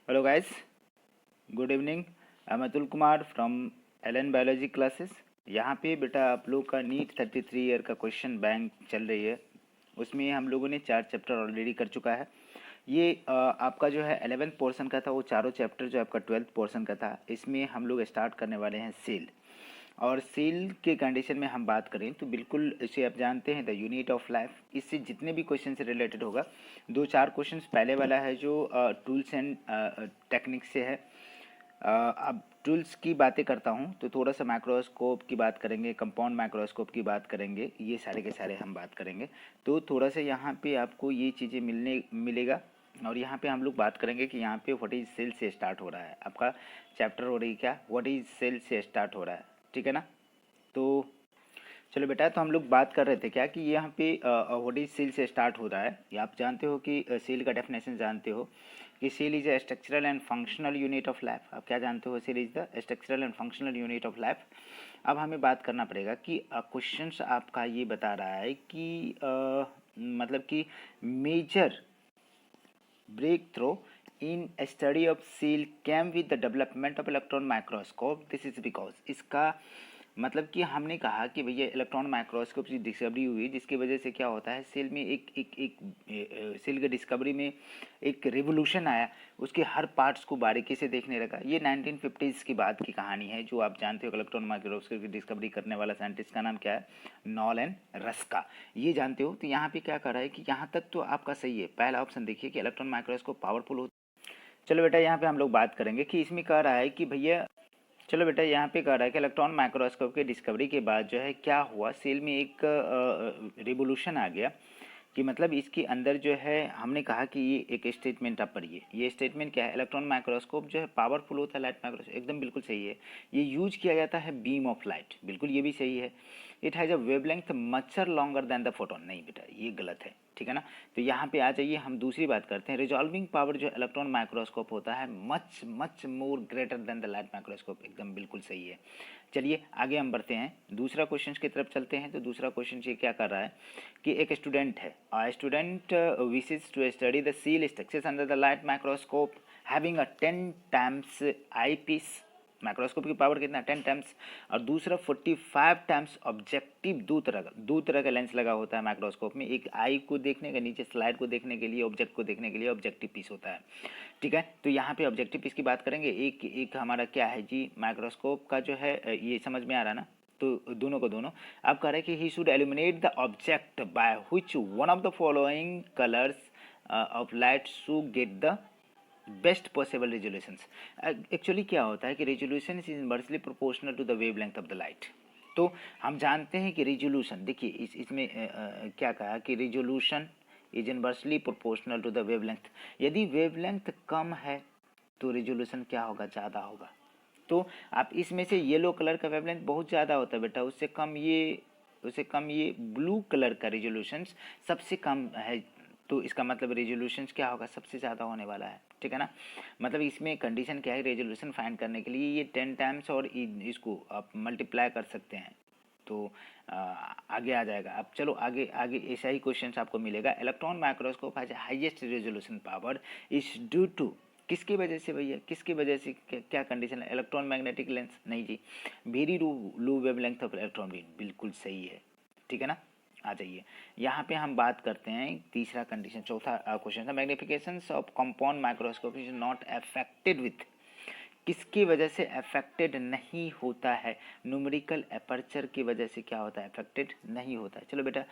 Hello guys, good evening. I'm Atul Kumar from Allen biology classes. यहाँ पे बेटा आप लोग का नीट 33 ईयर का क्वेश्चन बैंक चल रही है। उसमें हम लोगों ने 4 चैप्टर ऑलरेडी कर चुका है। ये आपका जो है 11th पोर्शन का था, वो चारों चैप्टर जो आपका 12th पोर्शन का था। इसमें हम लोग स्टार्ट करने वाले हैं सेल। और सेल के कंडीशन में हम बात करें तो बिल्कुल इसे आप जानते हैं, द यूनिट ऑफ लाइफ। इससे जितने भी क्वेश्चन से रिलेटेड होगा, 2-4 क्वेश्चन पहले वाला है जो टूल्स एंड टेक्निक से है। अब टूल्स की बातें करता हूँ तो थोड़ा सा माइक्रोस्कोप की बात करेंगे, कंपाउंड माइक्रोस्कोप की बात करेंगे, ये सारे के सारे हम बात करेंगे। तो थोड़ा सा यहाँ पे आपको ये चीज़ें मिलेगा। और यहाँ पे हम लोग बात करेंगे कि यहाँ पे व्हाट इज सेल से स्टार्ट हो रहा है आपका चैप्टर, हो रही क्या व्हाट इज सेल से स्टार्ट हो रहा है, ठीक है ना। तो चलो बेटा, तो हम लोग बात कर रहे थे क्या कि यहाँ पे व्हाट इज सेल से स्टार्ट हो रहा है। ये आप जानते हो कि सेल का डेफिनेशन जानते हो कि cell is a structural and functional unit of life. आप क्या जानते हो, cell is the structural and functional unit of life. अब हमें बात करना पड़ेगा कि क्वेश्चंस आपका ये बता रहा है कि मतलब कि major break through in a study of cell came with the development of electron microscope. This is because इसका मतलब कि हमने कहा कि भैया इलेक्ट्रॉन माइक्रोस्कोप की डिस्कवरी हुई, जिसकी वजह से क्या होता है सेल में एक सेल के डिस्कवरी में एक रिवोल्यूशन आया। उसके हर पार्ट्स को बारीकी से देखने लगा। ये 1950s की बात की कहानी है। जो आप जानते हो इलेक्ट्रॉन माइक्रोस्कोप की डिस्कवरी करने वाला साइंटिस्ट का नाम क्या है, नॉल एंड रस्का, ये जानते हो। तो यहाँ पे क्या कर रहा है कि यहाँ तक तो आपका सही है। पहला ऑप्शन देखिए कि इलेक्ट्रॉन माइक्रोस्कोप पावरफुल होता है। चलो बेटा, यहाँ पे हम लोग बात करेंगे कि इसमें कह रहा है कि भैया, चलो बेटा यहाँ पे कह रहा है कि इलेक्ट्रॉन माइक्रोस्कोप के डिस्कवरी के बाद जो है क्या हुआ, सेल में एक रिवोल्यूशन आ गया। कि मतलब इसके अंदर जो है हमने कहा कि ये एक स्टेटमेंट आप पढ़िए। ये स्टेटमेंट क्या है, इलेक्ट्रॉन माइक्रोस्कोप जो है पावरफुल होता है लाइट माइक्रोस्कोप, एकदम बिल्कुल सही है। ये यूज किया जाता है बीम ऑफ लाइट, बिल्कुल ये भी सही है। It has a wavelength much longer than the photon, नहीं बेटा ये गलत है, ठीक है ना। तो यहाँ पे आ जाइए, हम दूसरी बात करते हैं। रिजॉल्विंग पावर जो इलेक्ट्रॉन माइक्रोस्कोप होता है much much more greater than the light microscope, एकदम बिल्कुल सही है। चलिए आगे हम बढ़ते हैं, दूसरा क्वेश्चन की तरफ चलते हैं। तो दूसरा क्वेश्चन ये क्या कर रहा है कि एक स्टूडेंट है, student wishes to study the cell structures under the light microscope having a 10 times eyepiece. Microscope की पावर कितना, 10 टाइम्स। और दूसरा 45 टाइम्स ऑब्जेक्टिव। दो तरह का लेंस लगा होता है माइक्रोस्कोप में, एक आई को देखने का, नीचे स्लाइड को देखने के लिए, ऑब्जेक्ट को देखने के लिए ऑब्जेक्टिव पीस होता है, ठीक है। तो यहाँ पे ऑब्जेक्टिव पीस की बात करेंगे। एक हमारा क्या है जी, माइक्रोस्कोप का जो है ये समझ में आ रहा है ना। तो दोनों को दोनों आप कह रहे हैं कि he should illuminate the object by which one of the following colours of light to get the best possible resolutions. Actually क्या होता है कि resolution is inversely proportional to the wavelength of the light. तो हम जानते हैं कि resolution, देखिए इसमें क्या कहा कि resolution is inversely proportional to the wavelength. यदि वेवलेंथ कम है तो रेजोल्यूशन क्या होगा, ज़्यादा होगा। तो आप इसमें से येलो कलर का वेवलेंथ बहुत ज़्यादा होता है बेटा, उससे कम ये ब्लू कलर का रेजोल्यूशन सबसे कम है। तो इसका मतलब रेजोल्यूशन क्या होगा, सबसे ज़्यादा होने वाला है, ठीक है ना। मतलब इसमें कंडीशन क्या है, रेजोल्यूशन फाइंड करने के लिए ये 10 टाइम्स और इसको आप मल्टीप्लाई कर सकते हैं। तो आगे आ जाएगा। अब चलो आगे आगे ऐसा ही क्वेश्चन आपको मिलेगा। Electron microscope has highest resolution power is due to, किसकी वजह से भैया, किसकी वजह से, क्या कंडीशन है, इलेक्ट्रॉन मैग्नेटिक लेंस, नहीं जी, very low wavelength of electron beam, बिल्कुल सही है, ठीक है ना। आ जाइए, यहाँ पे हम बात करते हैं तीसरा कंडीशन, चौथा क्वेश्चन था, magnification of compound microscope is not affected with, किसकी वजह से अफेक्टेड नहीं होता है, न्यूमेरिकल अपर्चर की वजह से क्या होता है, अफेक्टेड नहीं होता है। चलो बेटा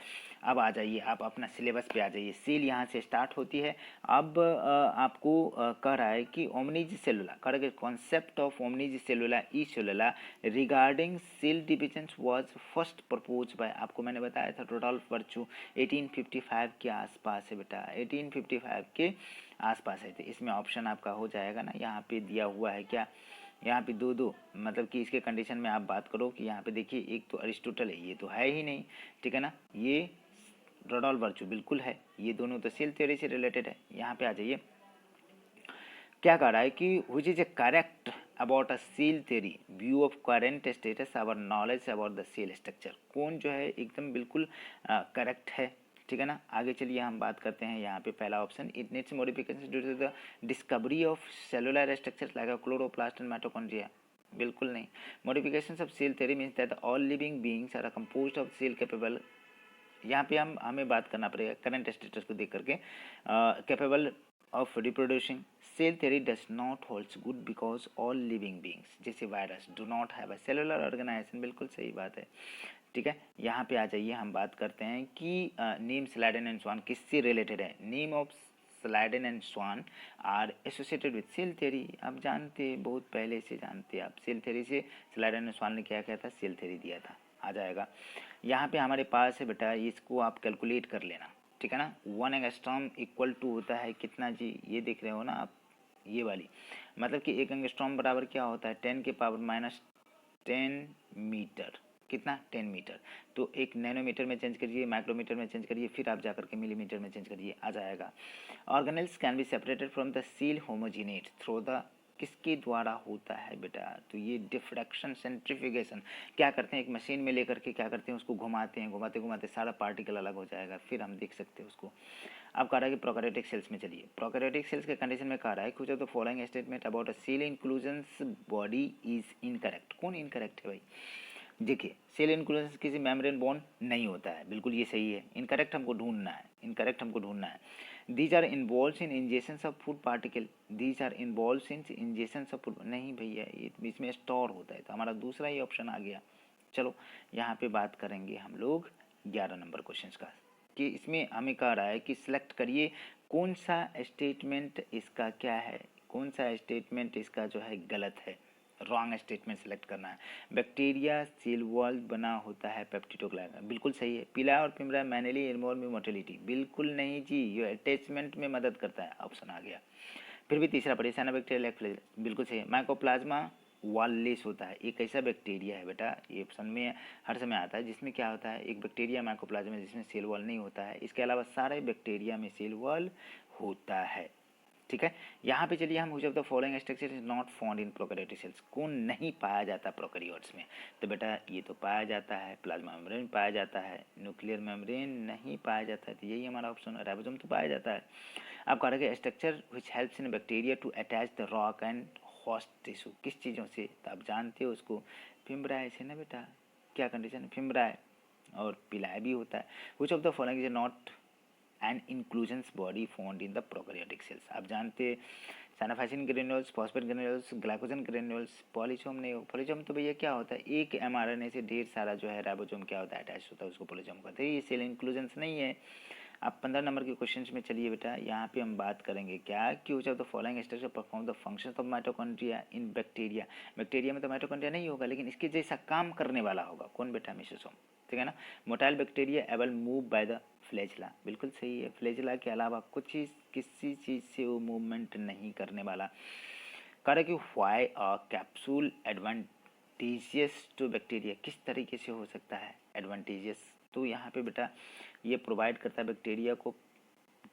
अब आ जाइए, आप अपना सिलेबस पे आ जाइए। सेल यहाँ से स्टार्ट होती है। अब आपको कह रहा है कि ओमनीज सेलुला, कह रहा है कॉन्सेप्ट ऑफ ओमनीज सेलुला ई सेलुला regarding cell division was first propose by, आपको मैंने बताया था रुडोल्फ वर्चू 1855 के आसपास है बेटा, 1855 के आसपास है। तो इसमें ऑप्शन आपका हो जाएगा ना, यहाँ पे दिया हुआ है क्या, यहाँ पे दो मतलब कि इसके कंडीशन में आप बात करो कि यहाँ पे देखिए एक तो अरिस्टोटल है, ये तो है ही नहीं, ठीक है ना। ये रोडोल्फ वर्चू बिल्कुल है, ये दोनों तो सेल थ्योरी से रिलेटेड है। यहाँ पे आ जाइए, क्या कह रहा है कि which is a correct about a cell theory view of current status our knowledge about the cell structure, कौन जो है एकदम बिल्कुल करेक्ट है, ठीक है ना। आगे चलिए हम बात करते हैं यहाँ पे पहला option, it needs modification due to the discovery of cellular structures like a chloroplast and mitochondria. बिल्कुल नहीं। Modification of cell theory means that all living beings are composed of cell capable, यहाँ पे हमें बात करना पड़ेगा करंट स्टेटस को देख करके, capable of reproducing. Cell theory does not holds good because all living beings जैसे virus do not have a cellular organisation. बिल्कुल सही बात है। ठीक है, यहाँ पे आ जाइए हम बात करते हैं कि नीम, स्लाइडेन एंड स्वान किससे रिलेटेड है। Name of Schleiden and Schwann are associated with cell theory. आप जानते हैं, बहुत पहले से जानते हैं आप, सेल थ्योरी से स्लाइडेन एंड स्वान ने क्या किया था, सेल थ्योरी दिया था। आ जाएगा यहाँ पे हमारे पास है बेटा, इसको आप कैलकुलेट कर लेना, ठीक है ना। 1 एंगस्ट्रॉम इक्वल टू होता है कितना जी, ये देख रहे हो ना आप, ये वाली, मतलब कि 1 एंगस्ट्रॉम बराबर क्या होता है, 10 के पावर माइनस 10 मीटर। कितना, 10 मीटर। तो एक नैनोमीटर में चेंज करिए, माइक्रोमीटर में चेंज करिए, फिर आप जाकर के मिलीमीटर में चेंज करिए, आ जाएगा। Organelles can be separated from the cell homogenate through the, किसके द्वारा होता है बेटा, तो ये डिफ्रैक्शन सेंट्रीफ्यूगेशन। क्या करते हैं, एक मशीन में लेकर के क्या करते हैं, उसको घुमाते हैं, घुमाते घुमाते सारा पार्टिकल अलग हो जाएगा, फिर हम देख सकते हैं उसको। अब कह रहा है कि प्रोकैरियोटिक सेल्स में चलिए, प्रोकैरियोटिक सेल्स के कंडीशन में कह रहा है कुछ of the following statement about a cell inclusions body is incorrect. कौन इनकरेक्ट है भाई, देखिए सेल इंक्लूजन किसी मेम्ब्रेन बॉन्ड नहीं होता है, बिल्कुल ये सही है। इनकरेक्ट हमको ढूंढना है, इनकरेक्ट हमको ढूंढना है। These are involve in injection of food particle, these are involve in injection of food, नहीं भैया ये इसमें स्टोर होता है, तो हमारा दूसरा ही ऑप्शन आ गया। चलो यहाँ पे बात करेंगे हम लोग 11 नंबर क्वेश्चन का, कि इसमें हमें कह रहा है कि सिलेक्ट करिए कौन सा स्टेटमेंट इसका क्या है, कौन सा स्टेटमेंट इसका जो है गलत है, रॉन्ग स्टेटमेंट सेलेक्ट करना है। बैक्टीरिया सेल वॉल बना होता है पेप्टिडोग्लाइकन, बिल्कुल सही है। पीला और पिमरा मैनुअली इन्वॉल्व में मोटिलिटी, बिल्कुल नहीं जी, ये अटैचमेंट में मदद करता है, ऑप्शन आ गया। फिर भी तीसरा पढ़िए, साइनोबैक्टीरिया फ्लैजेला, बिल्कुल सही है। माइकोप्लाज्मा वालेस होता है, एक ऐसा बैक्टीरिया है बेटा, ये ऑप्शन में हर समय आता है, जिसमें क्या होता है, एक बैक्टीरिया माइकोप्लाज्मा जिसमें सेल वॉल नहीं होता है, इसके अलावा सारे बैक्टीरिया में सेल वॉल होता है। ठीक है, यहाँ पे चलिए हम which of the following structure is not found in prokaryotic cells, कौन नहीं पाया जाता प्रोकैरियोट्स में, तो बेटा ये तो पाया जाता है, प्लाज्मा मेम्ब्रेन पाया जाता है, न्यूक्लियर मेम्ब्रेन नहीं पाया जाता है, तो यही हमारा ऑप्शन है। राइबोसोम तो पाया जाता है। अब कह रहे हैं structure which helps in bacteria to attach the rock and host tissue, किस चीज़ों से, तो आप जानते हो उसको, फिम्ब्राय से ना बेटा, क्या कंडीशन है, फिम्ब्राय और पिलाय भी होता है। Which of the following is not and inclusions body found in the prokaryotic cells, आप जानते हैं cyanophycin granules, phosphate granules, glycogen granules, polysome नहीं हो, पॉलीसोम तो भैया क्या होता है, एक एमआरएनए से ढेर सारा जो है राइबोसोम क्या होता है, अटैच होता है, उसको पॉलीसोम कहते हैं, ये सेल इंक्लूजन्स नहीं है। अब 15 नंबर के क्वेश्चन में चलिए बेटा, यहाँ पे हम बात करेंगे क्या कि which of the following structure perform the functions of mitochondria in bacteria. Bacteria में तो माइटोकॉन्ड्रिया नहीं होगा, लेकिन इसके जैसा काम करने वाला होगा, कौन बेटा, मेसोसोम, ठीक है ना। Motile bacteria able move by the flagella, बिल्कुल सही है। फ्लैजेला के अलावा कुछ चीज़, किसी चीज़ से वो मूवमेंट नहीं करने वाला। कह कि why a capsule advantageous to bacteria, किस तरीके से हो सकता है एडवांटेजियस, तो यहाँ पे बेटा ये प्रोवाइड करता है बैक्टीरिया को,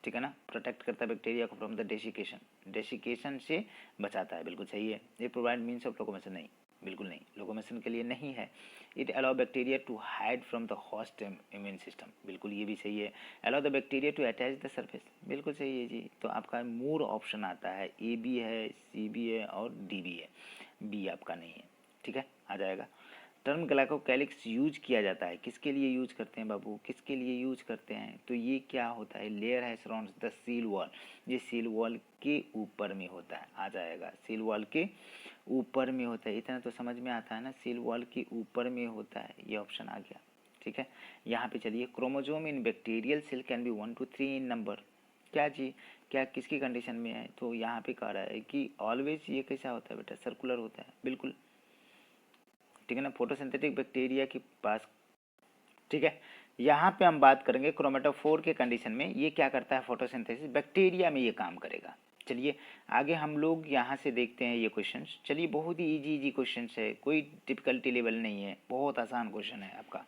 ठीक है ना, प्रोटेक्ट करता है बैक्टीरिया को फ्रॉम द डेसिकेशन, डेसिकेशन से बचाता है, बिल्कुल सही है। ये प्रोवाइड मीन्स ऑफ लोकोमोशन, नहीं, बिल्कुल नहीं, लोकोमोशन के लिए नहीं है। It allow bacteria to hide from the host immune system, बिल्कुल ये भी सही है। Allow the bacteria to attach the surface, बिल्कुल सही है जी। तो आपका मोर ऑप्शन आता है, ए बी है, सी बी है और डी बी है, बी आपका नहीं है, ठीक है, आ जाएगा। टर्म ग्लाइकोकैलिक्स यूज किया जाता है, किसके लिए यूज करते हैं बाबू, किसके लिए यूज करते हैं, तो ये क्या होता है, लेयर है सराउंड द सील वॉल, ये सील वॉल के ऊपर में होता है, आ जाएगा, सील वॉल के ऊपर में होता है, इतना तो समझ में आता है ना, सील वॉल के ऊपर में होता है, ये ऑप्शन आ गया, ठीक है। यहाँ पे चलिए, chromosome in bacterial cell can be 1 to 3 in number, क्या जी, क्या किसकी कंडीशन में है, तो यहाँ पे कह रहा है कि ऑलवेज ये कैसा होता है बेटा, सर्कुलर होता है, बिल्कुल, ठीक है ना, फोटोसिंथेटिक बैक्टीरिया के पास, ठीक है। यहाँ पे हम बात करेंगे क्रोमेटोफोर के कंडीशन में, ये क्या करता है, फोटोसिंथेसिस, बैक्टीरिया में ये काम करेगा। चलिए आगे हम लोग यहाँ से देखते हैं ये क्वेश्चन, चलिए बहुत ही इजी क्वेश्चन है, कोई डिफिकल्टी लेवल नहीं है, बहुत आसान क्वेश्चन है आपका।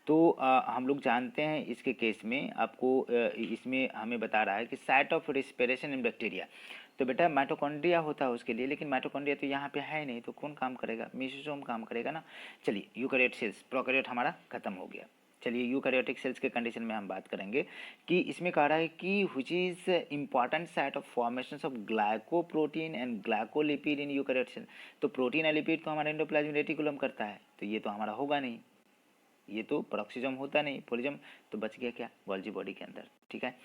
तो हम लोग जानते हैं इसके केस में आपको इसमें हमें बता रहा है कि site of respiration in bacteria, तो बेटा माइटोकॉन्ड्रिया होता है उसके लिए, लेकिन माइटोकॉन्ड्रिया तो यहाँ पे है नहीं, तो कौन काम करेगा, मेसोसोम काम करेगा ना। चलिए यूकैरियोट सेल्स, प्रोकैरियोट हमारा खत्म हो गया। चलिए यूकैरियोटिक सेल्स के कंडीशन में हम बात करेंगे कि इसमें कह रहा है कि which is important site of formation of glycoprotein and glycolipid in eukaryotic cell. तो प्रोटीन और लिपिड तो हमारा एंडोप्लाज्मिक रेटिकुलम करता है, तो ये तो हमारा होगा नहीं, ये तो पेरोक्सिज्म होता नहीं, पोलिज्म, तो बच गया क्या, गोल्जी बॉडी के अंदर। ठीक है,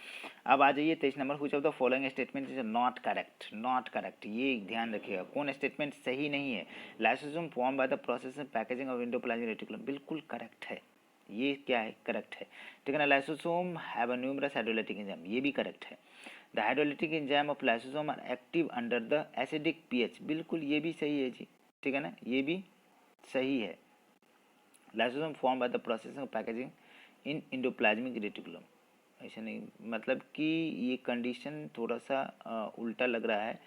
अब आ जाइए 23 number, which of the following statement is not correct. Not correct, ये ध्यान रखिएगा, कौन स्टेटमेंट सही नहीं है। Lysosome form by the process of packaging of endoplasmic reticulum, बिल्कुल करेक्ट है, ये क्या है, करेक्ट है। ठीक है ना। Lysosome have a numerous hydrolytic enzyme, ये भी करेक्ट है। The hydrolytic enzyme of lysosome are active under the acidic pH, बिल्कुल ये भी सही है जी। ठीक है ना, ये भी सही है। Lysosome form by the process of packaging in endoplasmic reticulum, ऐसा नहीं, मतलब कि ये कंडीशन थोड़ा सा उल्टा लग रहा है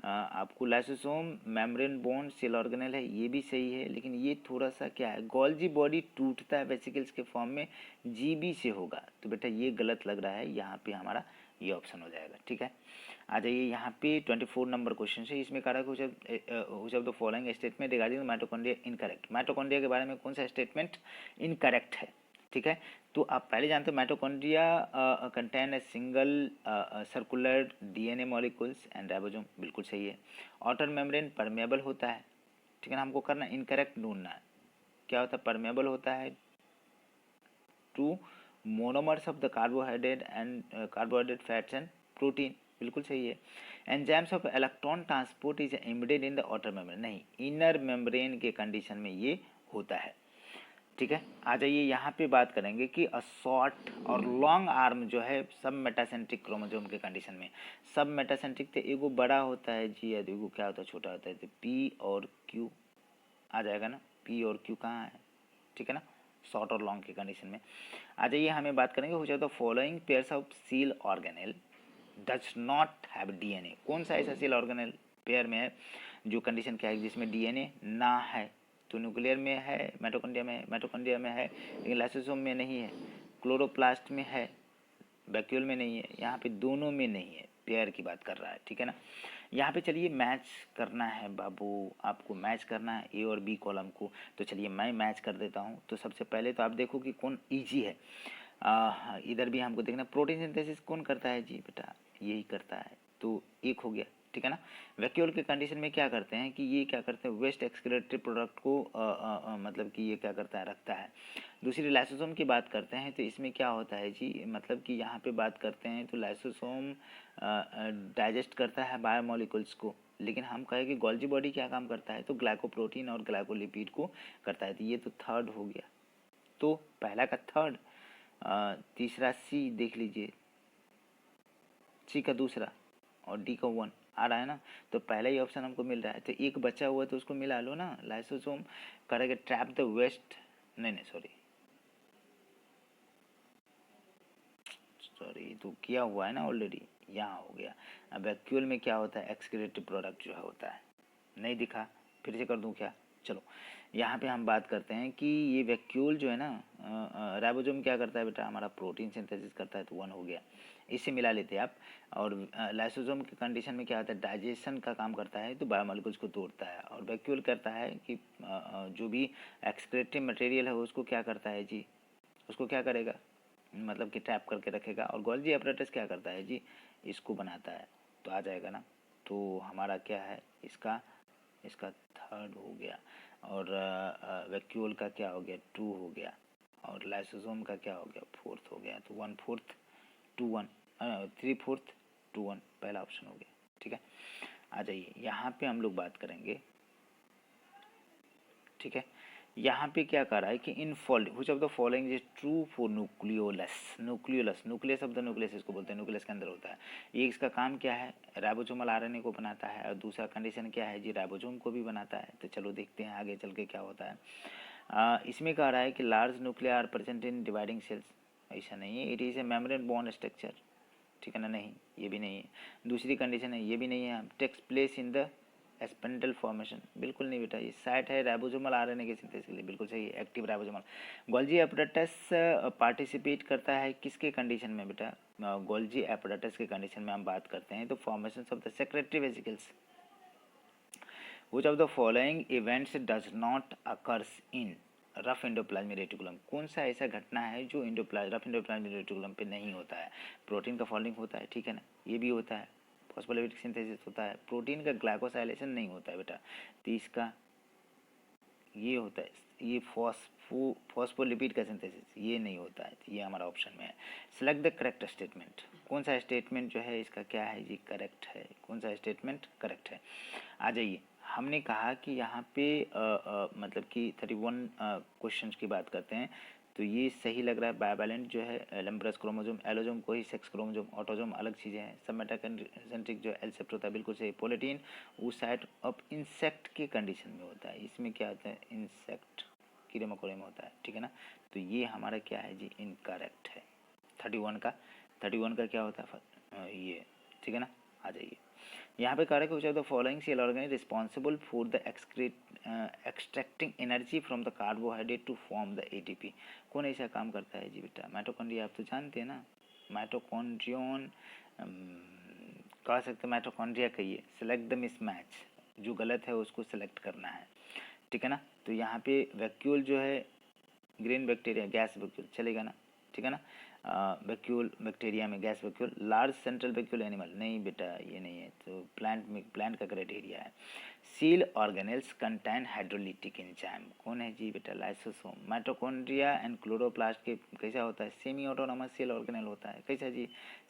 आपको। Lysosome membrane bond cell organelle है, ये भी सही है, लेकिन ये थोड़ा सा क्या है, गोल्जी बॉडी टूटता है वेसिकल्स के फॉर्म में, जीबी से होगा, तो बेटा ये गलत लग रहा है, यहाँ पे हमारा ये ऑप्शन हो जाएगा। ठीक है, आ जाइए यहाँ पे 24 नंबर क्वेश्चन है। इसमें कह रहा है which of the following statement regarding mitochondria incorrect. Mitochondria के बारे में कौन सा स्टेटमेंट इनकरेक्ट है। ठीक है, तो आप पहले जानते हो mitochondria contain a single circular DNA molecules and ribosome, बिल्कुल सही है। आउटर मेम्ब्रेन परमेबल होता है। ठीक है ना, हमको करना इनकरेक्ट ढूंढना है, क्या होता है, परमेबल होता है to monomers of the carbohydrate and carbohydrate fats and protein, बिल्कुल सही है। Enzymes of electron transport is embedded in the outer membrane, नहीं, इनर मेम्ब्रेन के कंडीशन में ये होता है। ठीक है, आ जाइए यहाँ पे बात करेंगे कि शॉर्ट और लॉन्ग आर्म जो है सब मेटासेंट्रिक क्रोमोसोम के कंडीशन में। सब मेटासेंट्रिक तो एगो बड़ा होता है जी, या एगो क्या होता है, छोटा होता है, तो पी और क्यू आ जाएगा ना, पी और क्यू कहाँ है। ठीक है ना, शॉर्ट और लॉन्ग के कंडीशन में। आ जाइए हमें बात करेंगे which of the following pairs of cell organelle does not have DNA. कौन सा ऐसा सेल ऑर्गेनेल पेयर में है जो कंडीशन क्या है जिसमें डीएनए ना है। तो न्यूक्लियर में है, माइटोकॉन्ड्रिया में है, लेकिन लाइसोसोम में नहीं है। क्लोरोप्लास्ट में है, वैक्यूल में नहीं है, यहाँ पे दोनों में नहीं है, पेयर की बात कर रहा है। ठीक है ना, यहाँ पे चलिए मैच करना है बाबू, आपको मैच करना है ए और बी कॉलम को। तो चलिए मैं मैच कर देता हूँ। तो सबसे पहले तो आप देखो कि कौन इजी है। इधर भी हमको देखना, प्रोटीन सिंथेसिस कौन करता है जी, बेटा यही करता है, तो एक हो गया। ठीक है ना, वैक्यूल के कंडीशन में क्या करते हैं कि ये क्या करते हैं, वेस्ट एक्सक्रीटरी प्रोडक्ट को मतलब कि ये क्या करता है, रखता है। दूसरी लाइसोसोम की बात करते हैं तो इसमें क्या होता है जी, मतलब कि यहाँ पे बात करते हैं तो लाइसोसोम डाइजेस्ट करता है बायोमोलिकुल्स को, लेकिन हम कहें कि गोल्जी बॉडी क्या काम करता है, तो ग्लाइकोप्रोटीन और ग्लाइकोलिपिड को करता है। तो ये तो थर्ड हो गया, तो पहला का थर्ड, तीसरा सी देख लीजिए, सी का दूसरा और डी का वन आ रहा है ना, तो पहला ही ऑप्शन हमको मिल रहा है। तो एक बचा हुआ तो उसको मिला लो ना, लाइसोसोम करेगा ट्रैप द वेस्ट, नहीं सॉरी तो किया हुआ है ना ऑलरेडी, यहाँ हो गया। अब वैक्यूल में क्या होता है, एक्सक्रीटरी प्रोडक्ट जो है होता है, नहीं दिखा, फिर से कर दूँ क्या, चलो यहाँ पे हम बात करते हैं कि ये वैक्यूल जो है ना, राइबोसोम क्या करता है बेटा, हमारा प्रोटीन सिंथेसिस करता है, तो वन हो गया, इससे मिला लेते हैं आप। और लाइसोसोम के कंडीशन में क्या होता है, डाइजेशन का काम करता है, तो बायोमोलिकुल्स को तोड़ता है। और वैक्यूल करता है कि जो भी एक्सक्रीटरी मटेरियल है उसको क्या करता है जी, उसको क्या करेगा, मतलब कि ट्रैप करके रखेगा। और गोल्जी एपरेटस क्या करता है जी, इसको बनाता है, तो आ जाएगा ना। तो हमारा क्या है, इसका इसका थर्ड हो गया, और वैक्यूल का क्या हो गया, टू हो गया, और लाइसोसोम का क्या हो गया, फोर्थ हो गया। तो 1/4 2 1, 3/4 2 1 पहला ऑप्शन हो गया। ठीक है, आ जाइए यहाँ पे हम लोग बात करेंगे। ठीक है, यहाँ पे क्या कर रहा है कि in fall which of the following is true for nucleolus. Nucleus of the nucleus इसको बोलते हैं, न्यूक्लियस के अंदर होता है ये। इसका काम क्या है, राइबोसोमल आरएनए को बनाता है, और दूसरा कंडीशन क्या है जी, राइबोसोम को भी बनाता है। तो चलो देखते हैं आगे चल के क्या होता है। इसमें कह रहा है कि large nuclei are present in dividing cells, ऐसा नहीं है, it is a membrane bond structure. ठीक है ना, नहीं ये भी नहीं है। दूसरी कंडीशन है, ये भी नहीं है, takes place in the spindle formation, बिल्कुल नहीं बेटा, ये साइट है राइबोसोमल आरएनए के सिंथेसिस के लिए, बिल्कुल सही है, active ribosomal. Golgi apparatus participate करता है किसके कंडीशन में बेटा, गोल्जी एपरेटस के कंडीशन में हम बात करते हैं तो formation of the secretary vesicles. Which of the following events does not occurs in rough endoplasmic reticulum, कौन सा ऐसा घटना है जो रफ एंडोप्लाज्मिक रेटिकुलम पे नहीं होता है? प्रोटीन का फॉल्डिंग होता है, ठीक है ना, ये भी होता है, फॉस्फोलिपिड सिंथेसिस होता है, प्रोटीन का ग्लाइकोसाइलेशन नहीं होता है बेटा, तो इसका ये होता है, ये फॉस्फोलिपिड का सिंथेसिस ये नहीं होता है, ये हमारा ऑप्शन में है। सेलेक्ट द करेक्ट स्टेटमेंट, कौन सा स्टेटमेंट जो है इसका क्या है जी, करेक्ट है, कौन सा स्टेटमेंट करेक्ट है? आ जाइए, हमने कहा कि यहाँ पे मतलब कि 31 क्वेश्चंस की बात करते हैं, तो ये सही लग रहा है। बायवैलेंट जो है एलम्ब्रस क्रोमोसोम, एलोजोम कोई सेक्स क्रोमोसोम, ऑटोजोम अलग चीज़ें हैं, सब मेटासेंट्रिक जो एल सेप्ट होता है बिल्कुल सही। पोलिटीन वो साइड ऑफ इंसेक्ट के कंडीशन में होता है, इसमें क्या होता है, इंसेक्ट कीड़े मकोड़े में होता है, ठीक है ना, तो ये हमारा क्या है जी, इनकरेक्ट है। 31 का क्या होता है ये, ठीक है ना। आ जाइए, यहाँ पे करेक्ट हो the following cell organ responsible for the extracting energy from the carbohydrate to form the ATP, कौन ऐसा काम करता है जी बेटा, माइटोकॉन्ड्रिया, आप तो जानते हैं ना, माइटोकॉन्ड्रियन कह सकते, माइटोकॉन्ड्रिया कहिए। सेलेक्ट द मिसमैच, जो गलत है उसको सेलेक्ट करना है, ठीक है ना। तो यहाँ पे वैक्यूल जो है ग्रीन बैक्टीरिया, गैस वैक्यूल चलेगा ना, ठीक है ना। वैक्यूल बैक्टीरिया में gas vacuole, large central vacuole animal नहीं बेटा, ये नहीं है, तो प्लांट का क्राइटेरिया है। Seal organelles contain hydrolytic enzyme, कौन है जी बेटा, लाइसोसोम। माइटोकॉन्ड्रिया एंड क्लोरोप्लास्ट के कैसा होता है, सेमी ऑटोनोमस सेल ऑर्गेनेल होता है, कैसा जी,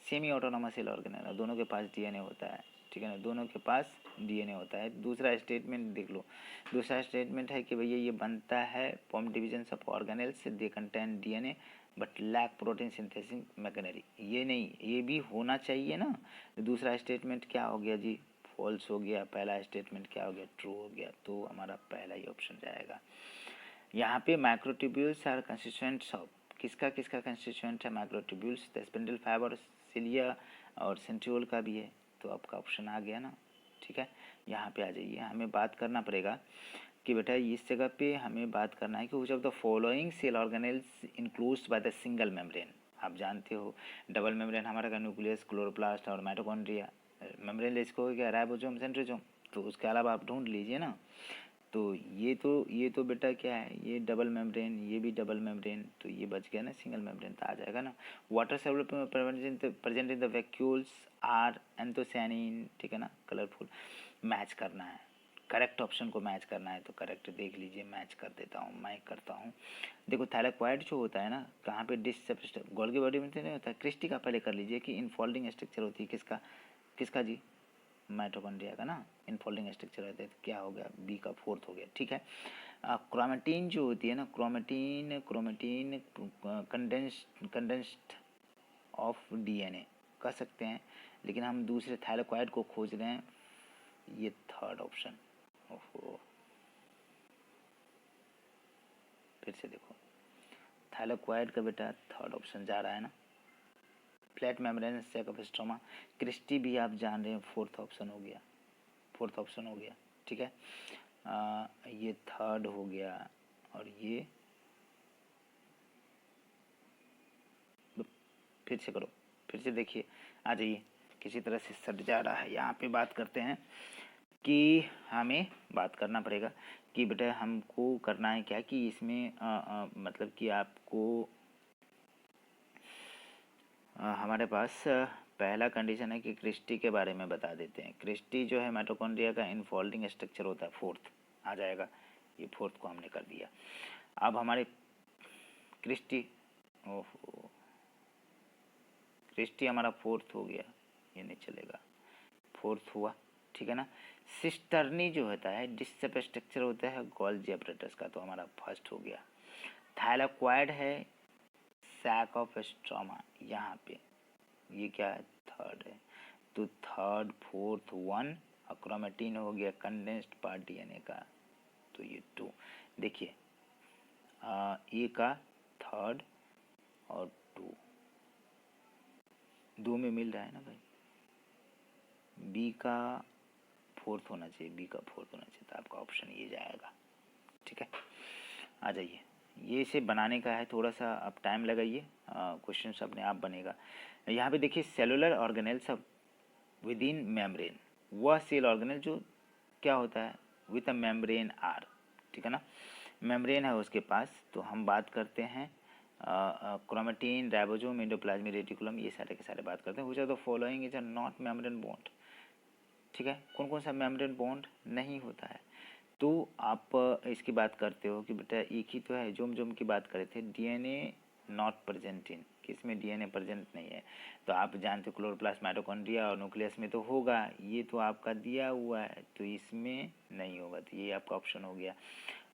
सेमी ऑटोनोमस सेल ऑर्गेनेल, दोनों के पास डीएनए होता है, ठीक है ना, दोनों के पास डीएनए होता है। दूसरा स्टेटमेंट देख लो, दूसरा स्टेटमेंट है कि भैया ये बनता है form division of organelles, they contain DNA but lack protein synthesis machinery, ये नहीं, ये भी होना चाहिए ना। दूसरा स्टेटमेंट क्या हो गया जी, फॉल्स हो गया, पहला स्टेटमेंट क्या हो गया, ट्रू हो गया, तो हमारा पहला ही ऑप्शन जाएगा। यहाँ पे माइक्रोट्यूब्यूल्स आर कंस्टिट्यूएंट्स ऑफ, किसका किसका कंस्टिट्यूएंट है microtubules, the spindle fibre, cilia और सेंट्रियोल का भी है, तो आपका ऑप्शन आ गया ना, ठीक है। यहाँ पे आ जाइए, हमें बात करना पड़ेगा कि बेटा इस जगह पे हमें बात करना है कि which of the following cell organelles includes by the single membrane. आप जानते हो डबल मेम्ब्रेन हमारा का न्यूक्लियस, क्लोरोप्लास्ट और माइटोकॉन्ड्रिया, मेम्ब्रेन लेस को हो गया राइबोसोम, सेंट्रोसोम, तो उसके अलावा आप ढूंढ लीजिए ना। तो ये तो बेटा क्या है, ये डबल मेम्ब्रेन, ये भी डबल मेम्ब्रेन, तो ये बच गया ना सिंगल मेम्ब्रेन, तो आ जाएगा ना। Water soluble present in the vacuoles are anthocyanin, ठीक है ना, कलरफुल, मैच करना है, करेक्ट ऑप्शन को मैच करना है, तो करेक्ट देख लीजिए, मैच कर देता हूँ, मैं करता हूँ। देखो थैलेक्वाइड जो होता है ना, कहाँ पे डिस गोल्गी बॉडी में तो नहीं होता है, क्रिस्टी का पहले कर लीजिए कि इनफोल्डिंग स्ट्रक्चर होती है, किसका किसका जी, माइटोकॉन्ड्रिया का ना, इनफोल्डिंग स्ट्रक्चर रहता है, तो क्या हो गया, बी का फोर्थ हो गया, ठीक है। क्रोमेटिन जो होती है ना, क्रोमेटिन कंडेंस्ड ऑफ डीएनए कह सकते हैं, लेकिन हम दूसरे थैलेक्वाइड को खोज रहे हैं, ये थर्ड ऑप्शन, ओहो फिर से देखो, थैलेक्वाइड का बेटा थर्ड ऑप्शन जा रहा है ना। Flat membrane sac of stroma, cristae भी आप जान रहे हैं, फोर्थ ऑप्शन हो गया, फोर्थ ऑप्शन हो गया, ठीक है। ये थर्ड हो गया, और ये फिर से करो, फिर से देखिए, आ जाइए, किसी तरह से सट जा रहा है। यहाँ पे बात करते हैं कि हमें बात करना पड़ेगा कि बेटा हमको करना है क्या, कि इसमें मतलब कि आपको हमारे पास पहला कंडीशन है कि क्रिस्टी के बारे में बता देते हैं। क्रिस्टी जो है माइटोकॉन्ड्रिया का इनफोल्डिंग स्ट्रक्चर होता है, फोर्थ आ जाएगा, ये फोर्थ को हमने कर दिया। अब हमारे क्रिस्टी, ओहो क्रिस्टी हमारा फोर्थ हो गया, ये नहीं चलेगा, फोर्थ हुआ, ठीक है ना। सिस्टर्नी जो होता है डिस्सेप्ट स्ट्रक्चर होता है गोल्जी अपरेटस का, तो हमारा फर्स्ट हो गया। थैलेक्वाइड है सैक ऑफ स्ट्रोमा, यहाँ पे ये क्या है, थर्ड है, तो थर्ड फोर्थ वन, क्रोमेटिन हो गया कंडेंस्ड पार्ट डीएनए का, तो ये टू। देखिए ए का थर्ड और टू, दो में मिल रहा है ना भाई, बी का फोर्थ होना चाहिए, बी का फोर्थ होना चाहिए, तो आपका ऑप्शन ये जाएगा, ठीक है। आ जाइए, ये इसे बनाने का है, थोड़ा सा आप टाइम लगाइए, क्वेश्चन अपने आप बनेगा। यहाँ पे देखिए cellular organelles with in membrane, वह सेल ऑर्गेनेल जो क्या होता है विथ अ मेम्ब्रेन आर, ठीक है ना। मेम्ब्रेन है उसके पास। तो हम बात करते हैं क्रोमेटिन, राइबोसोम, एंडोप्लाज्मिक रेटिकुलम, ये सारे के सारे बात करते हैं। Which of the following is a not membrane bond. ठीक है, कौन कौन सा मेम्ब्रेन बॉन्ड नहीं होता है। तो आप इसकी बात करते हो कि बेटा एक ही तो है, जोम की बात करे थे, डीएनए नॉट प्रेजेंट इन, किसमें डीएनए प्रेजेंट नहीं है। तो आप जानते हो क्लोरोप्लास्ट, माइटोकॉन्ड्रिया और न्यूक्लियस में तो होगा, ये तो आपका दिया हुआ है तो इसमें नहीं होगा, तो ये आपका ऑप्शन हो गया।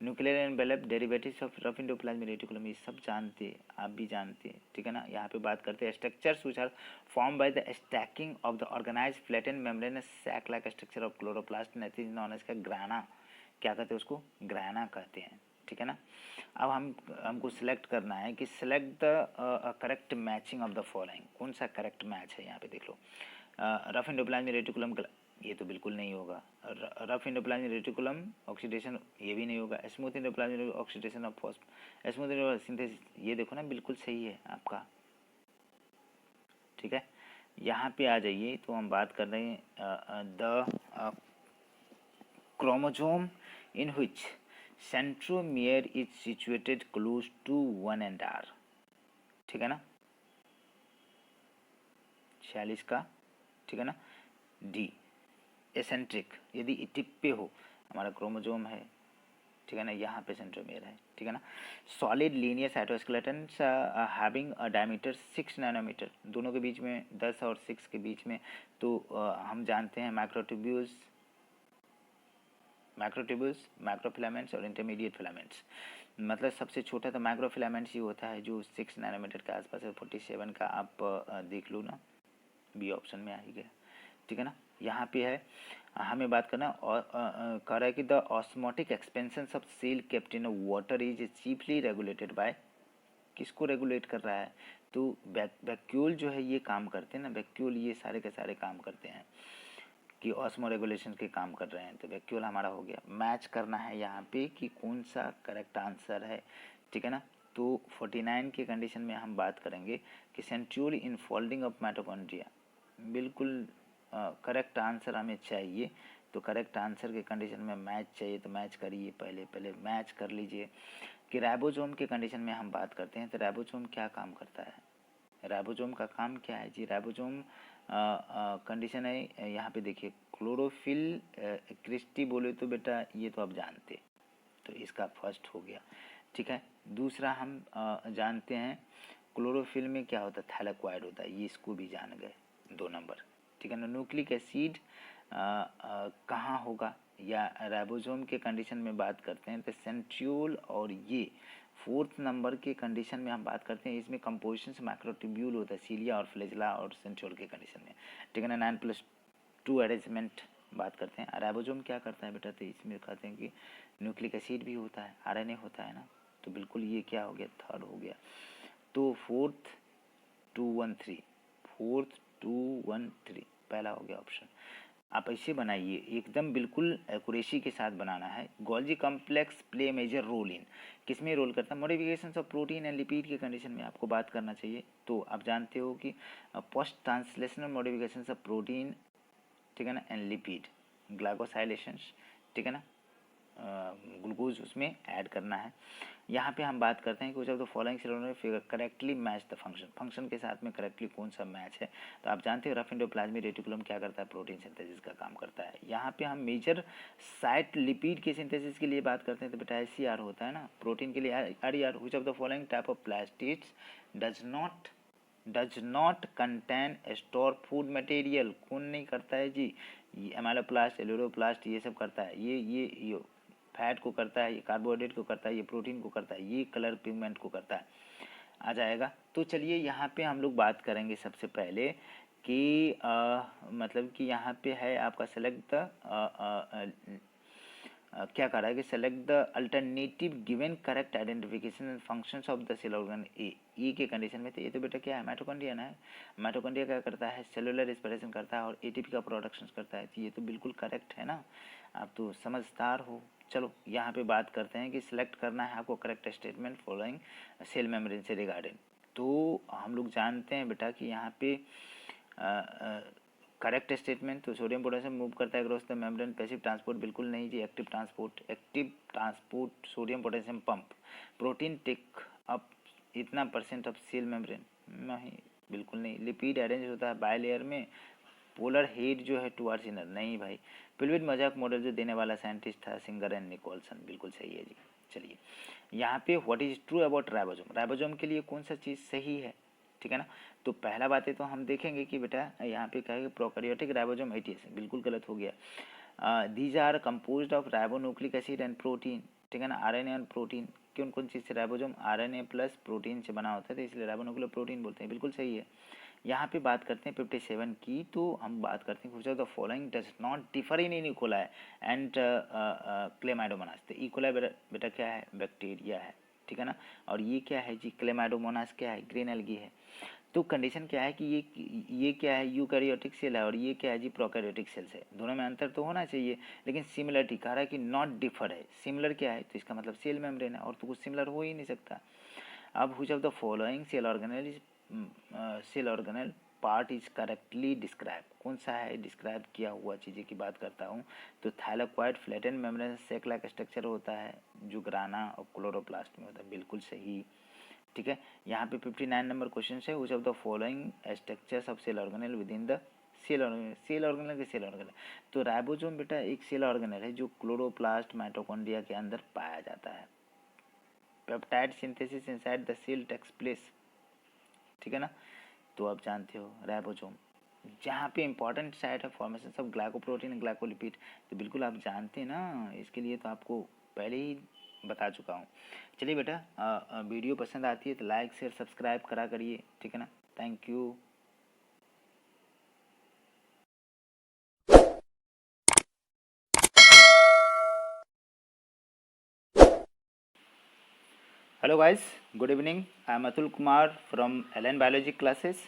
Nuclear envelope, derivatives of rough endoplasmic reticulum, ये सब जानते, आप भी जानते, ठीक है ना। यहाँ पे बात करते हैं structures which are form by the stacking of the organised flattened membranous sac like structure of chloroplast, nothing known as का ग्राना, क्या कहते हैं उसको, ग्राना कहते हैं, ठीक है ना। अब हमको सिलेक्ट करना है कि select the correct matching of the following, कौन सा करेक्ट मैच है। यहाँ पे देख लो, रफ एंडोप्लाज्मिक रेटिकुलम, ये तो बिल्कुल नहीं होगा। रफ एंडोप्लाज्मिक रेटिकुलम ऑक्सीडेशन, ये भी नहीं होगा। Smooth endoplasmic oxidation of smooth synthesis, ये देखो ना बिल्कुल सही है आपका, ठीक है। यहाँ पे आ जाइए, तो हम बात कर रहे हैं the chromosome in which centromere is situated close to 1 and R, ठीक है ना, 46 का, ठीक है ना। डी, एसेंट्रिक, यदि टिप पे हो, हमारा क्रोमोसोम है, ठीक है ना, यहाँ पे सेंट्रोमियर है, ठीक है ना। Solid linear cytoskeleton having a diameter 6 nanometre, दोनों के बीच में 10 और 6 के बीच में, तो हम जानते हैं माइक्रोट्यूब्यूल्स, माइक्रोफिलामेंट्स और इंटरमीडिएट फिलामेंट्स। मतलब सबसे छोटा तो माइक्रोफिलामेंट्स ही होता है जो 6 नैनोमीटर के आसपास है। 47 का आप देख लो ना, बी ऑप्शन में आ ही गया, ठीक है ना। यहाँ पे है, हमें बात करना और कह रहा है कि the osmotic expansion of cell kept in water is chiefly regulated by, किसको रेगुलेट कर रहा है, तो वैक्यूल जो है ये काम करते हैं ना, वैक्यूल ये सारे के सारे काम करते हैं कि ऑस्मो रेगुलेशन के काम कर रहे हैं। तो वैक्यूल हमारा हो गया। मैच करना है यहाँ पे कि कौन सा करेक्ट आंसर है, ठीक है ना। तो 49 के कंडीशन में हम बात करेंगे कि सेंट्यूल इन फोल्डिंग ऑफ माइटोकॉन्ड्रिया, बिल्कुल करेक्ट आंसर हमें चाहिए। तो करेक्ट आंसर के कंडीशन में मैच चाहिए, तो मैच करिए, पहले मैच कर लीजिए। कि राइबोसोम के कंडीशन में हम बात करते हैं, तो राइबोसोम क्या काम करता है, राइबोसोम का काम क्या है जी। राइबोसोम कंडीशन है, यहाँ पे देखिए क्लोरोफिल क्रिस्टी बोले तो बेटा ये तो आप जानते, तो इसका फर्स्ट हो गया, ठीक है। दूसरा हम जानते हैं क्लोरोफिल में क्या होता है, थैलेक्वाइड होता है, ये इसको भी जान गए, 2 नंबर, ठीक है ना। न्यूक्लिक एसिड कहाँ होगा, या राइबोसोम के कंडीशन में बात करते हैं तो सेंट्रियोल, और ये 4th नंबर के कंडीशन में हम बात करते हैं, इसमें कंपोजिशन से माइक्रोट्यूब्यूल होता है, सीलिया और फ्लैजेला और सेंट्रियोल के कंडीशन में, ठीक है ना। 9+2 अरेंजमेंट बात करते हैं। राइबोसोम क्या करता है बेटा, तो इसमें कहते हैं कि न्यूक्लिक एसिड भी होता है, आरएनए होता है ना, तो बिल्कुल ये क्या हो गया, 3rd हो गया। तो 4th 2 1 3 पहला हो गया ऑप्शन। आप ऐसे बनाइए, एकदम बिल्कुल एक्यूरेसी के साथ बनाना है। Golgi complex play major role in, किसमें रोल करता है, modification of protein and lipid के कंडीशन में आपको बात करना चाहिए। तो आप जानते हो कि post translational modification of protein, ठीक है ना, एंड लिपिड, ग्लाइकोसाइलेशंस, ठीक है ना, ग्लूकोज उसमें ऐड करना है। यहाँ पे हम बात करते हैं कि जब the following cellular figure correctly match the function के साथ में करेक्टली कौन सा मैच है। तो आप जानते हो रफ एंडोप्लाज्मिक रेटिकुलम क्या करता है, प्रोटीन सिंथेसिस का काम करता है। यहाँ पे हम मेजर साइट लिपिड के सिंथेसिस के लिए बात करते हैं, तो बेटा SCR होता है ना, प्रोटीन के लिए RER। Which of the following type of plastids does not contain store food material, कौन नहीं करता है जी, ये एमाइलोप्लास्ट, एल्यूरोप्लास्ट, ये सब करता है, ये फैट को करता है, ये कार्बोहाइड्रेट को करता है, ये प्रोटीन को करता है, ये कलर पिगमेंट को करता है, आ जाएगा। तो चलिए यहाँ पे हम लोग बात करेंगे सबसे पहले कि मतलब कि यहाँ पे है आपका सेलेक्ट द क्या कर रहा है कि select the alternative given correct identification and functions of the cell organ A के कंडीशन में। तो ये तो बेटा क्या है, माइटोकॉन्ड्रिया ना है। माइटोकॉन्ड्रिया क्या करता है, सेलुलर रेस्पिरेशन करता है और ATP का प्रोडक्शन करता है, तो ये तो बिल्कुल करेक्ट है ना, आप तो समझदार हो। चलो यहाँ पे बात करते हैं कि सिलेक्ट करना है आपको correct statement following cell membrane से रिगार्डिंग। तो हम लोग जानते हैं बेटा कि यहाँ पे करेक्ट स्टेटमेंट। तो सोडियम पोटेशियम मूव करता है across the membrane. Passive transport बिल्कुल नहीं जी। Active transport sodium potassium pump. Protein take up इतना % ऑफ सेल मेम्ब्रेन, नहीं बिल्कुल नहीं। लिपिड अरेंज होता है बाय लेयर में, पोलर हेड जो है टुवर्ड्स इनर, नहीं भाई। फ्लूइड मजाक मॉडल जो देने वाला साइंटिस्ट था सिंगर एंड निकोलसन, बिल्कुल सही है जी। चलिए यहाँ पे what is true about ribosome, ribosome के लिए कौन सा चीज़ सही है, ठीक है ना। तो पहला बात है तो हम देखेंगे कि बेटा यहाँ पे क्या है, प्रोकैरियोटिक राइबोसोम 88, बिल्कुल गलत हो गया। These are composed of ribonucleic acid and protein, ठीक है ना, आरएनए और प्रोटीन। कौन कौन चीज़ से राइबोसोम आरएनए प्लस प्रोटीन से बना होता है, तो इसलिए राइबोन्यूक्लिक प्रोटीन बोलते हैं, बिल्कुल सही है। यहाँ पे बात करते हैं 57 की, तो हम बात करते हैं which of the following does not differ in E coli and Chlamydomonas. तो इकोलाई बेटा क्या है, बैक्टीरिया है, ठीक है ना। और ये क्या है जी, क्लेमाइडोमोनास क्या है, ग्रीन एल्गी है। तो कंडीशन क्या है कि ये क्या है, यूकैरियोटिक सेल है और ये क्या है जी, प्रोकैरियोटिक सेल्स है। दोनों में अंतर तो होना चाहिए, लेकिन सिमिलरिटी कह रहा है कि नॉट डिफर है। सिमिलर क्या है, तो इसका मतलब सेल मेम्ब्रेन है, और तो कुछ सिमिलर हो ही नहीं सकता। अब which of the following cell organelle part is correctly describe, कौन सा है डिस्क्राइब किया हुआ चीज़ें की बात करता हूँ, तो थैलेक्वाइड फ्लैटेन मेम्ब्रेन सेक लाइक स्ट्रक्चर होता है जो ग्राना और क्लोरोप्लास्ट में होता है, बिल्कुल सही, ठीक है। यहाँ पे 59 नंबर क्वेश्चन है, which of the following structures of cell organelle within the cell organelle के सेल ऑर्गेनेल। तो राइबोसोम बेटा एक सेल ऑर्गेनेल है जो क्लोरोप्लास्ट माइटोकॉन्ड्रिया के अंदर पाया जाता है। Peptide synthesis inside the sale tax place, ठीक है ना। तो आप जानते हो राइबोसोम जहाँ पे इंपॉर्टेंट साइट है फॉर्मेशन ऑफ ग्लाइकोप्रोटीन ग्लाइकोलिपिड, तो बिल्कुल आप जानते हैं ना, इसके लिए तो आपको पहले ही बता चुका हूँ। चलिए बेटा वीडियो पसंद आती है तो लाइक शेयर सब्सक्राइब करा करिए, ठीक है ना। Thank you. Hello guys, good evening. I am Atul Kumar from Allen biology classes.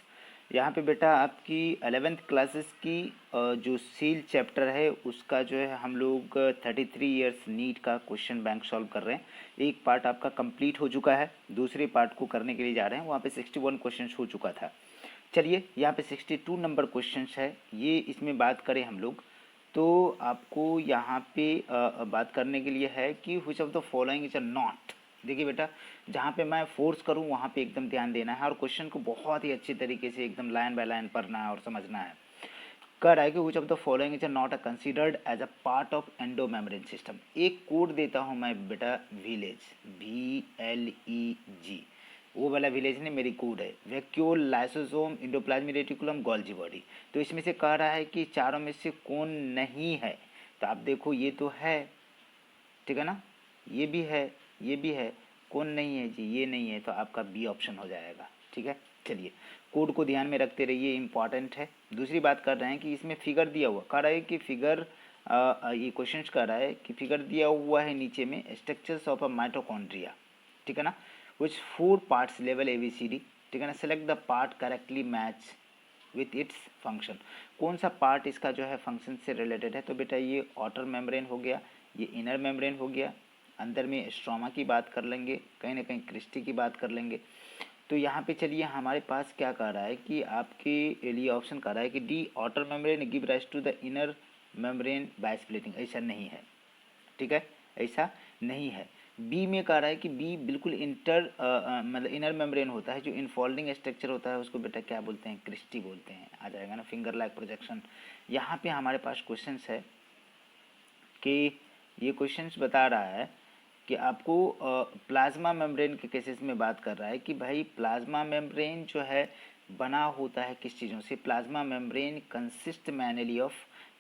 यहाँ पे बेटा आपकी 11th क्लासेस की जो सील चैप्टर है उसका जो है हम लोग 33 इयर्स नीट का क्वेश्चन बैंक सॉल्व कर रहे हैं। एक पार्ट आपका कंप्लीट हो चुका है, दूसरे पार्ट को करने के लिए जा रहे हैं। वहाँ पे 61 क्वेश्चन हो चुका था। चलिए यहाँ पे 62 नंबर क्वेश्चन है, ये इसमें बात करें हम लोग तो आपको यहाँ पे बात करने के लिए है कि which of the following is a not. देखिए बेटा जहाँ पे मैं फोर्स करूँ वहाँ पे एकदम ध्यान देना है और क्वेश्चन को बहुत ही अच्छी तरीके से एकदम लाइन बाय लाइन पढ़ना है और समझना है। कह रहा है कि which of the following is not considered as a part of endo membrane system. एक कोड देता हूँ मैं बेटा, विलेज VLEG, वो वाला विलेज ने मेरी कोड है, vacuole lysosome endoplasmic reticulum Golgi body. तो इसमें से कह रहा है कि चारों में से कौन नहीं है, तो आप देखो ये तो है, ठीक है ना, ये भी है ये भी है, कौन नहीं है जी, ये नहीं है, तो आपका बी ऑप्शन हो जाएगा, ठीक है। चलिए कोड को ध्यान में रखते रहिए, इंपॉर्टेंट है। दूसरी बात कर रहे हैं कि इसमें फिगर दिया हुआ, कह रहा है कि फिगर ये क्वेश्चन कर रहा है कि फिगर दिया हुआ है नीचे में स्ट्रक्चर्स ऑफ अ माइटोकॉन्ड्रिया, ठीक है ना, विच 4 पार्ट्स लेवल ABCD, ठीक है ना। Select the part correctly match with its function, कौन सा पार्ट इसका जो है फंक्शन से रिलेटेड है, तो बेटा ये आउटर मेम्ब्रेन हो गया, ये इनर मेम्ब्रेन हो गया, अंदर में स्ट्रोमा की बात कर लेंगे, कहीं ना कहीं क्रिस्टी की बात कर लेंगे। तो यहाँ पे चलिए हमारे पास क्या कह रहा है कि आपके लिए ऑप्शन कह रहा है कि the outer membrane give rise to the inner membrane by splitting, ऐसा नहीं है, ठीक है, ऐसा नहीं है। बी में कह रहा है कि बी बिल्कुल मतलब इनर मेम्ब्रेन होता है, जो इनफोल्डिंग स्ट्रक्चर होता है उसको बेटा क्या बोलते हैं, क्रिस्टी बोलते हैं, आ जाएगा ना, फिंगर लाइक प्रोजेक्शन। यहाँ पे हमारे पास क्वेश्चन है कि ये क्वेश्चन बता रहा है कि आपको प्लाज्मा मेम्ब्रेन के केसेस में बात कर रहा है कि भाई प्लाज्मा मेम्ब्रेन जो है बना होता है किस चीज़ों से, plasma membrane consist mainly of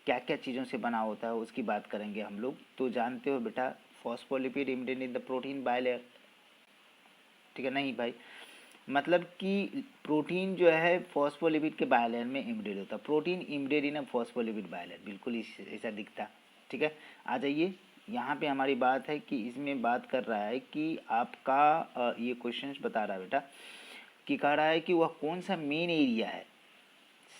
क्या क्या चीज़ों से बना होता है उसकी बात करेंगे हम लोग। तो जानते हो बेटा phospholipid embedded in the protein bilayer, ठीक है, नहीं भाई, मतलब कि प्रोटीन जो है फॉस्फोलिपिड के बायलेयर में इम्बेडेड होता है, protein embedded in a phospholipid bilayer, बिल्कुल ऐसा दिखता, ठीक है। आ जाइए यहाँ पे हमारी बात है कि इसमें बात कर रहा है कि आपका ये क्वेश्चन बता रहा है बेटा कि कह रहा है कि वह कौन सा मेन एरिया है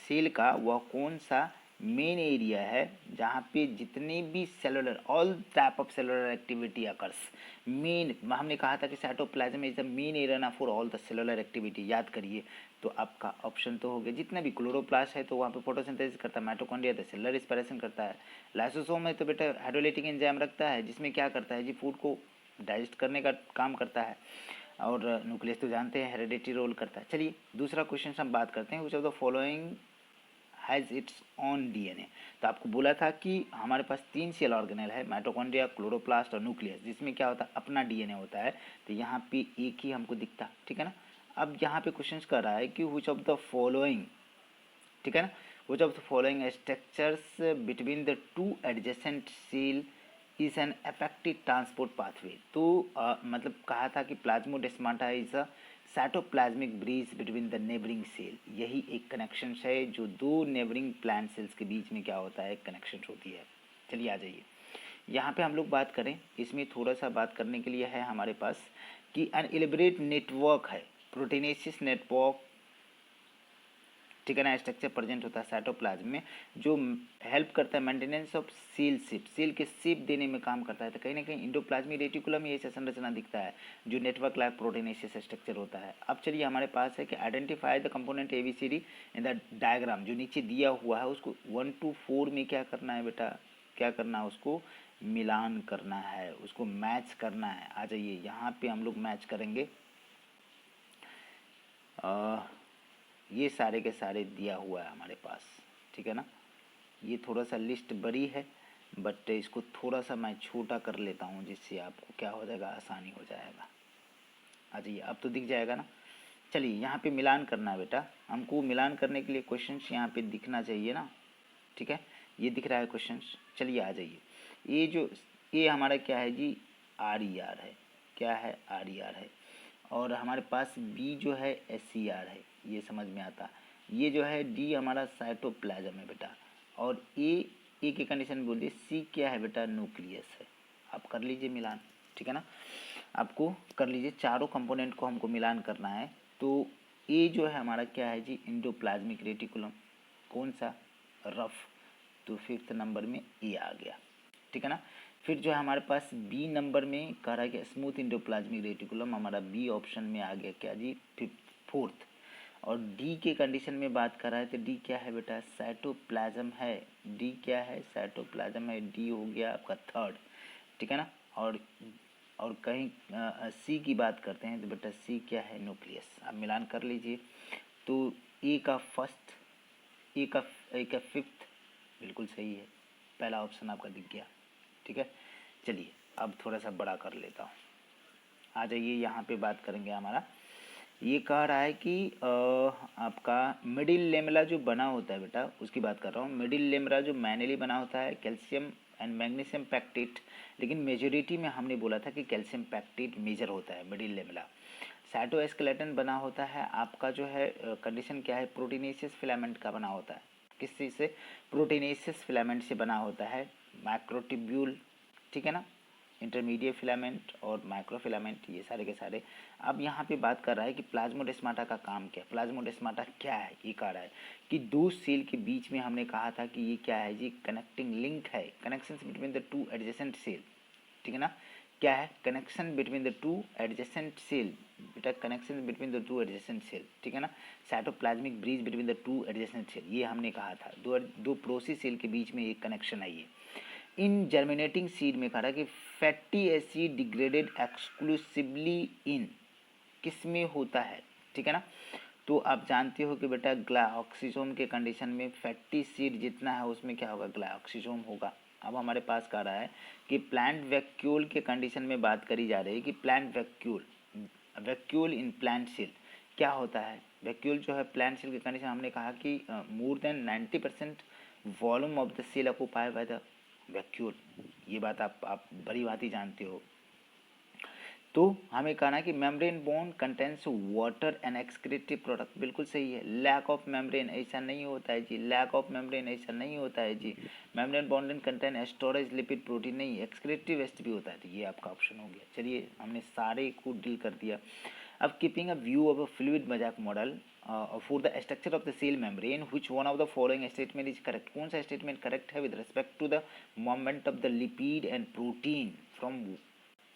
सेल का, वह कौन सा मेन एरिया है जहाँ पे जितने भी cellular all type of cellular activity occurs, main हमने कहा था कि cytoplasm is the main area for all the cellular activity, याद करिए तो आपका ऑप्शन तो हो गया, जितना भी क्लोरोप्लास्ट है तो वहाँ पे फोटोसिंथेसिस करता है, माइटोकॉन्ड्रिया तो सेलुलर रेस्पिरेशन करता है, लाइसोसोम है तो बेटा हाइड्रोलाइटिक एंजाइम रखता है जिसमें क्या करता है जी, फूड को डाइजेस्ट करने का काम करता है, और न्यूक्लियस तो जानते हैं हेरिडिटी रोल करता है। चलिए दूसरा क्वेश्चन हम बात करते हैं, विच of the following has its on DNA. तो आपको बोला था कि हमारे पास 3 सेल ऑर्गेनेल है, माइटोकॉन्ड्रिया, क्लोरोप्लास्ट और न्यूक्लियस, जिसमें क्या होता है अपना डीएनए होता है। तो यहाँ पे एक ही हमको दिखता, ठीक है ना। अब यहाँ पे क्वेश्चन कर रहा है कि विच ऑफ द फॉलोइंग, ठीक है ना, which of the following structures between the two adjacent cell is an effective transport pathway. तो मतलब कहा था कि plasmodesmata is a cytoplasmic bridge between the neighbouring cell. यही एक कनेक्शन है जो दो नेबरिंग प्लांट सेल्स के बीच में क्या होता है, कनेक्शन होती है। चलिए आ जाइए, यहाँ पे हम लोग बात करें, इसमें थोड़ा सा बात करने के लिए है हमारे पास कि एन इलेबरेट नेटवर्क है, प्रोटीनेसिस नेटवर्क, ठीक है ना, स्ट्रक्चर प्रेजेंट होता है साइटोप्लाज्म में, जो हेल्प करता है maintenance of cell shape, cell के शिप देने में काम करता है। तो कहीं ना कहीं इंडोप्लाज्मिक रेटिकुलम में ऐसा संरचना दिखता है जो नेटवर्क लाइक प्रोटीनेसिस स्ट्रक्चर होता है। अब चलिए हमारे पास है कि identify the component ABCD in the diagram, जो नीचे दिया हुआ है उसको 1 to 4 में क्या करना है बेटा, क्या करना है, उसको मिलान करना है, उसको मैच करना है। आ जाइए यहाँ पे हम लोग मैच करेंगे। ये सारे के सारे दिया हुआ है हमारे पास, ठीक है ना। ये थोड़ा सा लिस्ट बड़ी है, बट इसको थोड़ा सा मैं छोटा कर लेता हूँ जिससे आपको क्या हो जाएगा, आसानी हो जाएगा। आ जाइए, अब तो दिख जाएगा ना। चलिए यहाँ पे मिलान करना है बेटा, हमको मिलान करने के लिए क्वेश्चंस यहाँ पे दिखना चाहिए ना, ठीक है। ये दिख रहा है क्वेश्चंस, चलिए आ जाइए। ये हमारा क्या है जी, RER है, क्या है, RER है। और हमारे पास B जो है SCR है, ये समझ में आता। ये जो है D हमारा साइटोप्लाज्म है बेटा, और ए की कंडीशन बोल दी। C क्या है बेटा, न्यूक्लियस है। आप कर लीजिए मिलान, ठीक है ना, आपको कर लीजिए, चारों कंपोनेंट को हमको मिलान करना है। तो A जो है हमारा क्या है जी, इंडोप्लाज्मिक रेटिकुलम, कौन सा, रफ, तो 5th नंबर में A आ गया, ठीक है ना। फिर जो है हमारे पास B नंबर में कह रहा है कि स्मूथ इंडोप्लाज्मिक रेटिकुलम, हमारा B ऑप्शन में आ गया क्या जी, 4th। और D के कंडीशन में बात कर रहा है तो D क्या है बेटा, साइटोप्लाज्म है, D क्या है, साइटोप्लाज्म है, D हो गया आपका 3rd, ठीक है ना। और कहीं C की बात करते हैं तो बेटा C क्या है, न्यूक्लियस। आप मिलान कर लीजिए, तो A का 1st, A का 5th बिल्कुल सही है, पहला ऑप्शन आपका दिख गया, ठीक है। चलिए अब थोड़ा सा बड़ा कर लेता हूँ, आ जाइए यहाँ पे बात करेंगे हमारा। ये कह रहा है कि आपका मिडिल लेमला जो बना होता है बेटा, उसकी बात कर रहा हूँ। मिडिल लेमला जो मैनुअली बना होता है कैल्शियम एंड मैग्नीशियम पैक्टेट, लेकिन मेजोरिटी में हमने बोला था कि कैल्शियम पैक्टेट मेजर होता है मिडिल लेमला। साइटोस्केलेटन बना होता है आपका जो है, कंडीशन क्या है, प्रोटीनेसिस फिलामेंट का बना होता है। किस चीज़ से, प्रोटीनेसिस फिलामेंट से बना होता है। माइक्रोट्यूब्यूल, ठीक है ना, इंटरमीडिएट फिलामेंट और माइक्रोफिलामेंट, ये सारे के सारे। अब यहाँ पे बात कर रहा है कि प्लाज्मोडेस्माटा का काम क्या है। प्लाज्मोडेस्माटा क्या है, ये कह रहा है कि दो सेल के बीच में हमने कहा था कि ये क्या है जी, कनेक्टिंग लिंक है, connection between the two adjacent cell, ठीक है ना। क्या है, connection between the two adjacent cell, बेटा connection between the two adjacent cell, ठीक है ना। Cytoplasmic bridge between the two adjacent cell, ये हमने कहा था, दो पड़ोसी सेल के बीच में एक कनेक्शन है ये। इन जर्मिनेटिंग सीड में कहा था कि fatty acid degraded exclusively in, किस में होता है, ठीक है ना। तो आप जानते हो कि बेटा ग्लाइकोक्सिजोम के कंडीशन में फैटी सीड जितना है उसमें क्या होगा, ग्लाइकोक्सिजोम होगा। अब हमारे पास कह रहा है कि प्लांट वैक्यूल के कंडीशन में बात करी जा रही है कि plant vacuole in plant cell क्या होता है। वैक्यूल जो है प्लांट सेल के कंडीशन, हमने कहा कि more than 90% volume of the cell occupy by the vacuole. ये बात आप बड़ी बात ही जानते हो। तो हमें कहना है कि membrane bond contains water and excretive product, बिल्कुल सही है। लैक ऑफ मेम्ब्रेन ऐसा नहीं होता है जी, लैक ऑफ मेम्ब्रेन ऐसा नहीं होता है जी। Membrane bond contain storage lipid protein नहीं, एक्सक्रीटिव वेस्ट भी होता है। तो ये आपका ऑप्शन हो गया। चलिए हमने सारे को डील कर दिया। अब keeping a view of a fluid mosaic model for the structure of the cell membrane which one of the following statement is correct. कौन सा स्टेटमेंट करेक्ट है with respect to the movement of the lipid and protein from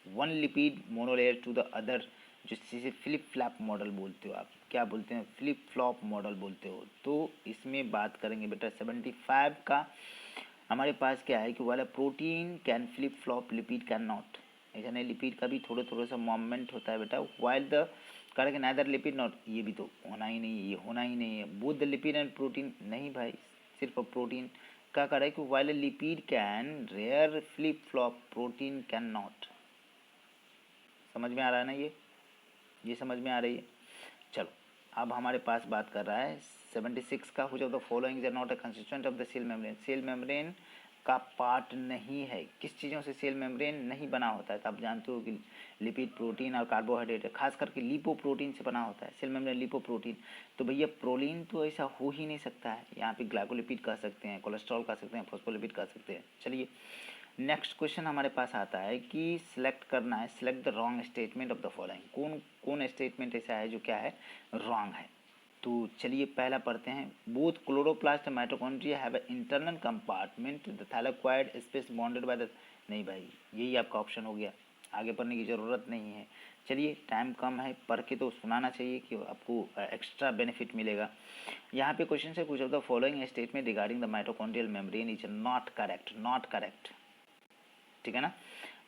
one lipid monolayer to the other, जिसे flip flap model बोलते हो आप। क्या बोलते हैं, फ्लिप फ्लॉप मॉडल बोलते हो। तो इसमें बात करेंगे बेटा 75 का। हमारे पास क्या है कि वाला protein can flip flop, lipid can not. ऐसा नहीं, लिपिड का भी थोड़ा सा मूवमेंट होता है बेटा। While the correct neither lipid not, ये भी तो होना ही नहीं है, ये होना ही नहीं है। Both the lipid and protein, नहीं भाई, सिर्फ प्रोटीन का कर है कि while lipid can rare flip flop, protein can not. समझ में आ रहा है ना ये समझ में आ रही है। चलो अब हमारे पास बात कर रहा है 76 का। Which of the following is not a constituent of the cell membrane. Cell membrane का पार्ट नहीं है। किस चीज़ों से सेल मेम्ब्रेन नहीं बना होता है? तो आप जानते हो कि लिपिड, प्रोटीन और कार्बोहाइड्रेट, खास करके लिपोप्रोटीन से बना होता है सेल मेम्ब्रेन, लिपोप्रोटीन। तो भैया प्रोलीन तो ऐसा हो ही नहीं सकता है। यहाँ पे ग्लाइकोलिपिड कह सकते हैं, कोलेस्ट्रॉल कह सकते हैं, फॉस्फोलिपिड कह सकते हैं। चलिए नेक्स्ट क्वेश्चन हमारे पास आता है कि सिलेक्ट करना है, select the wrong statement of the following. कौन कौन स्टेटमेंट ऐसा है जो क्या है, रॉन्ग है। तो चलिए पहला पढ़ते हैं। Both chloroplast mitochondria have internal compartment, the thylakoid space bonded by the, नहीं भाई यही आपका ऑप्शन हो गया, आगे पढ़ने की ज़रूरत नहीं है। चलिए टाइम कम है, पढ़ के तो सुनाना चाहिए कि आपको एक्स्ट्रा बेनिफिट मिलेगा। यहाँ पे क्वेश्चन है कुछ of the following statement regarding the mitochondrial membrane is not correct, not correct, ठीक है ना।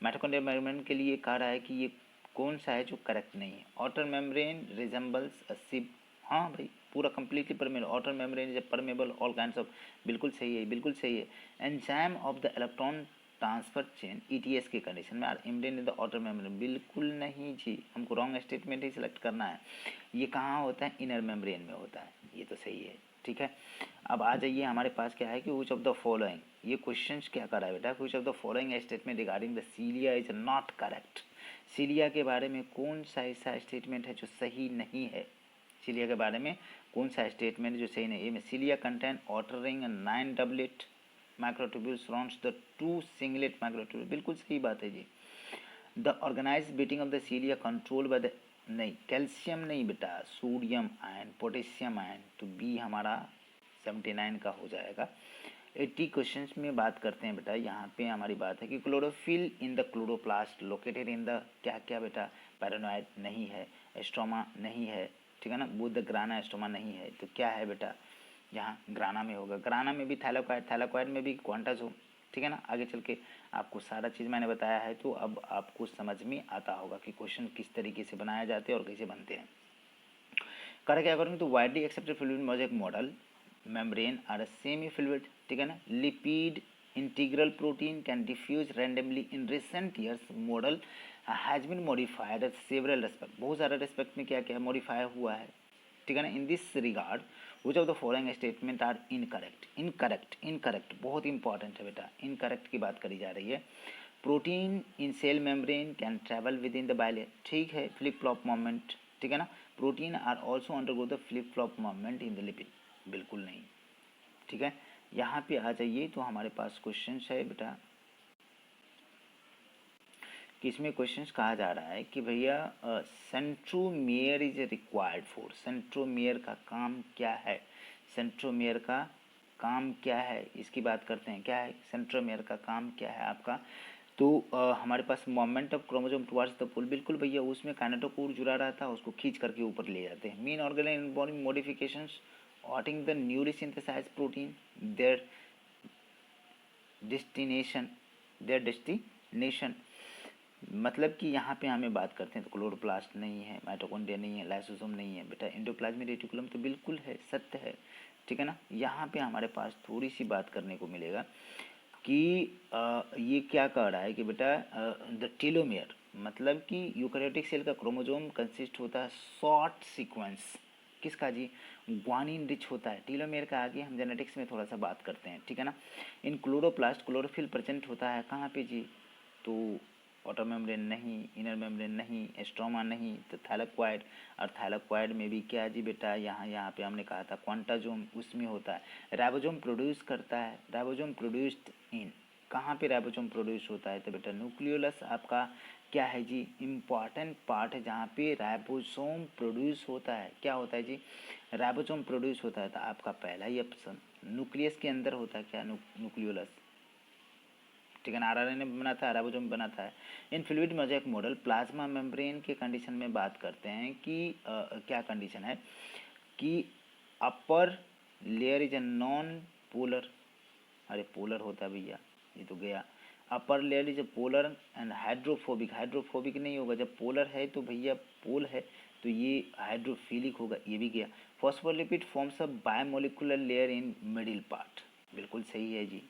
माइटोकॉन्ड्रियल मेम्ब्रेन के लिए कह रहा है कि ये कौन सा है जो करेक्ट नहीं है। Outer membrane resembles a sieve, हाँ भाई पूरा completely permeable, outer membrane is permeable all kinds of, बिल्कुल सही है, बिल्कुल सही है। Enzyme of the electron transfer chain ETS के कंडीशन में are embedded in the outer membrane, बिल्कुल नहीं जी, हमको रॉन्ग स्टेटमेंट ही सिलेक्ट करना है। ये कहाँ होता है, इनर मेम्ब्रेन में होता है, ये तो सही है, ठीक है। अब आ जाइए हमारे पास क्या है कि व्हिच ऑफ द फॉलोइंग, ये क्वेश्चंस क्या कर रहा है बेटा, which of the following statement regarding the cilia is not correct. Cilia के बारे में कौन सा ऐसा स्टेटमेंट है जो सही नहीं है। सीलिया के बारे में कौन सा स्टेटमेंट जो सही नहीं है। सीलिया contain outer ring and 9 doublet microtubules surrounds the 2 singlet microtubules, बिल्कुल सही बात है जी। The organise beating of the cilia control by the, नहीं कैल्शियम नहीं बेटा, सोडियम आयन, पोटेशियम आयन, तो बी हमारा 79 का हो जाएगा। 80 क्वेश्चंस में बात करते हैं बेटा। यहाँ पे हमारी बात है कि chlorophyll in the chloroplast located in the, क्या क्या बेटा, पैरानॉइड नहीं है, एस्ट्रोमा नहीं है, ठीक है ना, बुध ग्राना एस्ट्रोमा नहीं है, तो क्या है बेटा, यहाँ ग्राना में होगा। ग्राना में भी थैलाकॉइड, थैलाकॉइड में भी क्वांटाजोम, ठीक है ना। आगे चल के आपको सारा चीज़ मैंने बताया है, तो अब आपको समझ में आता होगा कि क्वेश्चन किस तरीके से बनाए जाते हैं और कैसे बनते हैं। Correct according to widely accepted fluid mosaic model membrane are semi fluid, ठीक है ना। Lipid integral protein can diffuse randomly in recent years, model has been modified at several respect, बहुत सारे रेस्पेक्ट में क्या क्या मॉडिफाई हुआ है, ठीक है ना। In this regard which of the following statement are incorrect, incorrect, incorrect बहुत इंपॉर्टेंट है बेटा, इनकरेक्ट की बात करी जा रही है। Protein in cell membrane can travel within the bilayer, ठीक है, फ्लिप फ्लॉप मोमेंट, ठीक है ना। Protein are also undergo the flip flop moment in the lipid, बिल्कुल नहीं, ठीक है। यहाँ पे आ जाइए तो हमारे पास क्वेश्चन है बेटा कि इसमें क्वेश्चंस कहा जा रहा है कि भैया centromere is required for, centromere का काम क्या है, सेंट्रोमियर का काम क्या है, इसकी बात करते हैं। क्या है सेंट्रोमियर का काम, क्या है आपका, तो हमारे पास moment of chromosome towards the pole, बिल्कुल भैया उसमें काइनेटोकोर जुड़ा रहता है, उसको खींच करके ऊपर ले जाते हैं। Main organ involving modifications routing the newly synthesise protein, their destination, their destination, मतलब कि यहाँ पे हमें बात करते हैं तो क्लोरोप्लास्ट नहीं है, माइटोकॉन्ड्रिया नहीं है, लाइसोसोम नहीं है बेटा, एंडोप्लाज्मिक रेटिकुलम तो बिल्कुल है, सत्य है, ठीक है ना। यहाँ पे हमारे पास थोड़ी सी बात करने को मिलेगा कि ये क्या कह रहा है कि बेटा द टेलोमियर, मतलब कि यूकैरियोटिक सेल का क्रोमोसोम कंसिस्ट होता है शॉर्ट सीक्वेंस, किसका जी, ग्वानिन रिच होता है। टेलोमियर का आगे हम जेनेटिक्स में थोड़ा सा बात करते हैं, ठीक है ना। इन क्लोरोप्लास्ट क्लोरोफिल प्रेजेंट होता है कहाँ पे जी, तो आउटर मेम्ब्रेन नहीं, इनर मेम्ब्रेन नहीं, एस्ट्रोमा नहीं, तो थैलेक्वाइड, और थैलेक्वाइड में भी क्या जी बेटा, यहाँ पे हमने कहा था क्वांटाजोम उसमें होता है। राइबोसोम प्रोड्यूस करता है, राइबोसोम प्रोड्यूस्ड इन, कहाँ पे राइबोसोम प्रोड्यूस होता है, तो बेटा न्यूक्लियोलस आपका क्या है जी, इम्पॉर्टेंट पार्ट है जहाँ पे राइबोसोम प्रोड्यूस होता है। क्या होता है जी, राइबोसोम प्रोड्यूस होता है, तो आपका पहला ही ऑप्शन न्यूक्लियस के अंदर होता है क्या, न्यूक्लियोलस, ठीक है ना। आरआरएनए में बना था, राइबोसोम में बनाता है। इन fluid mosaic model plasma membrane के कंडीशन में बात करते हैं कि क्या कंडीशन है कि upper layer is a non polar, अरे पोलर होता है भैया, ये तो गया। Upper layer is a polar and hydrophobic, hydrophobic नहीं होगा, जब पोलर है तो भैया पोल है तो ये हाइड्रोफिलिक होगा, ये भी गया। Phospholipid forms a biomolecular layer in middle part, बिल्कुल सही है जी,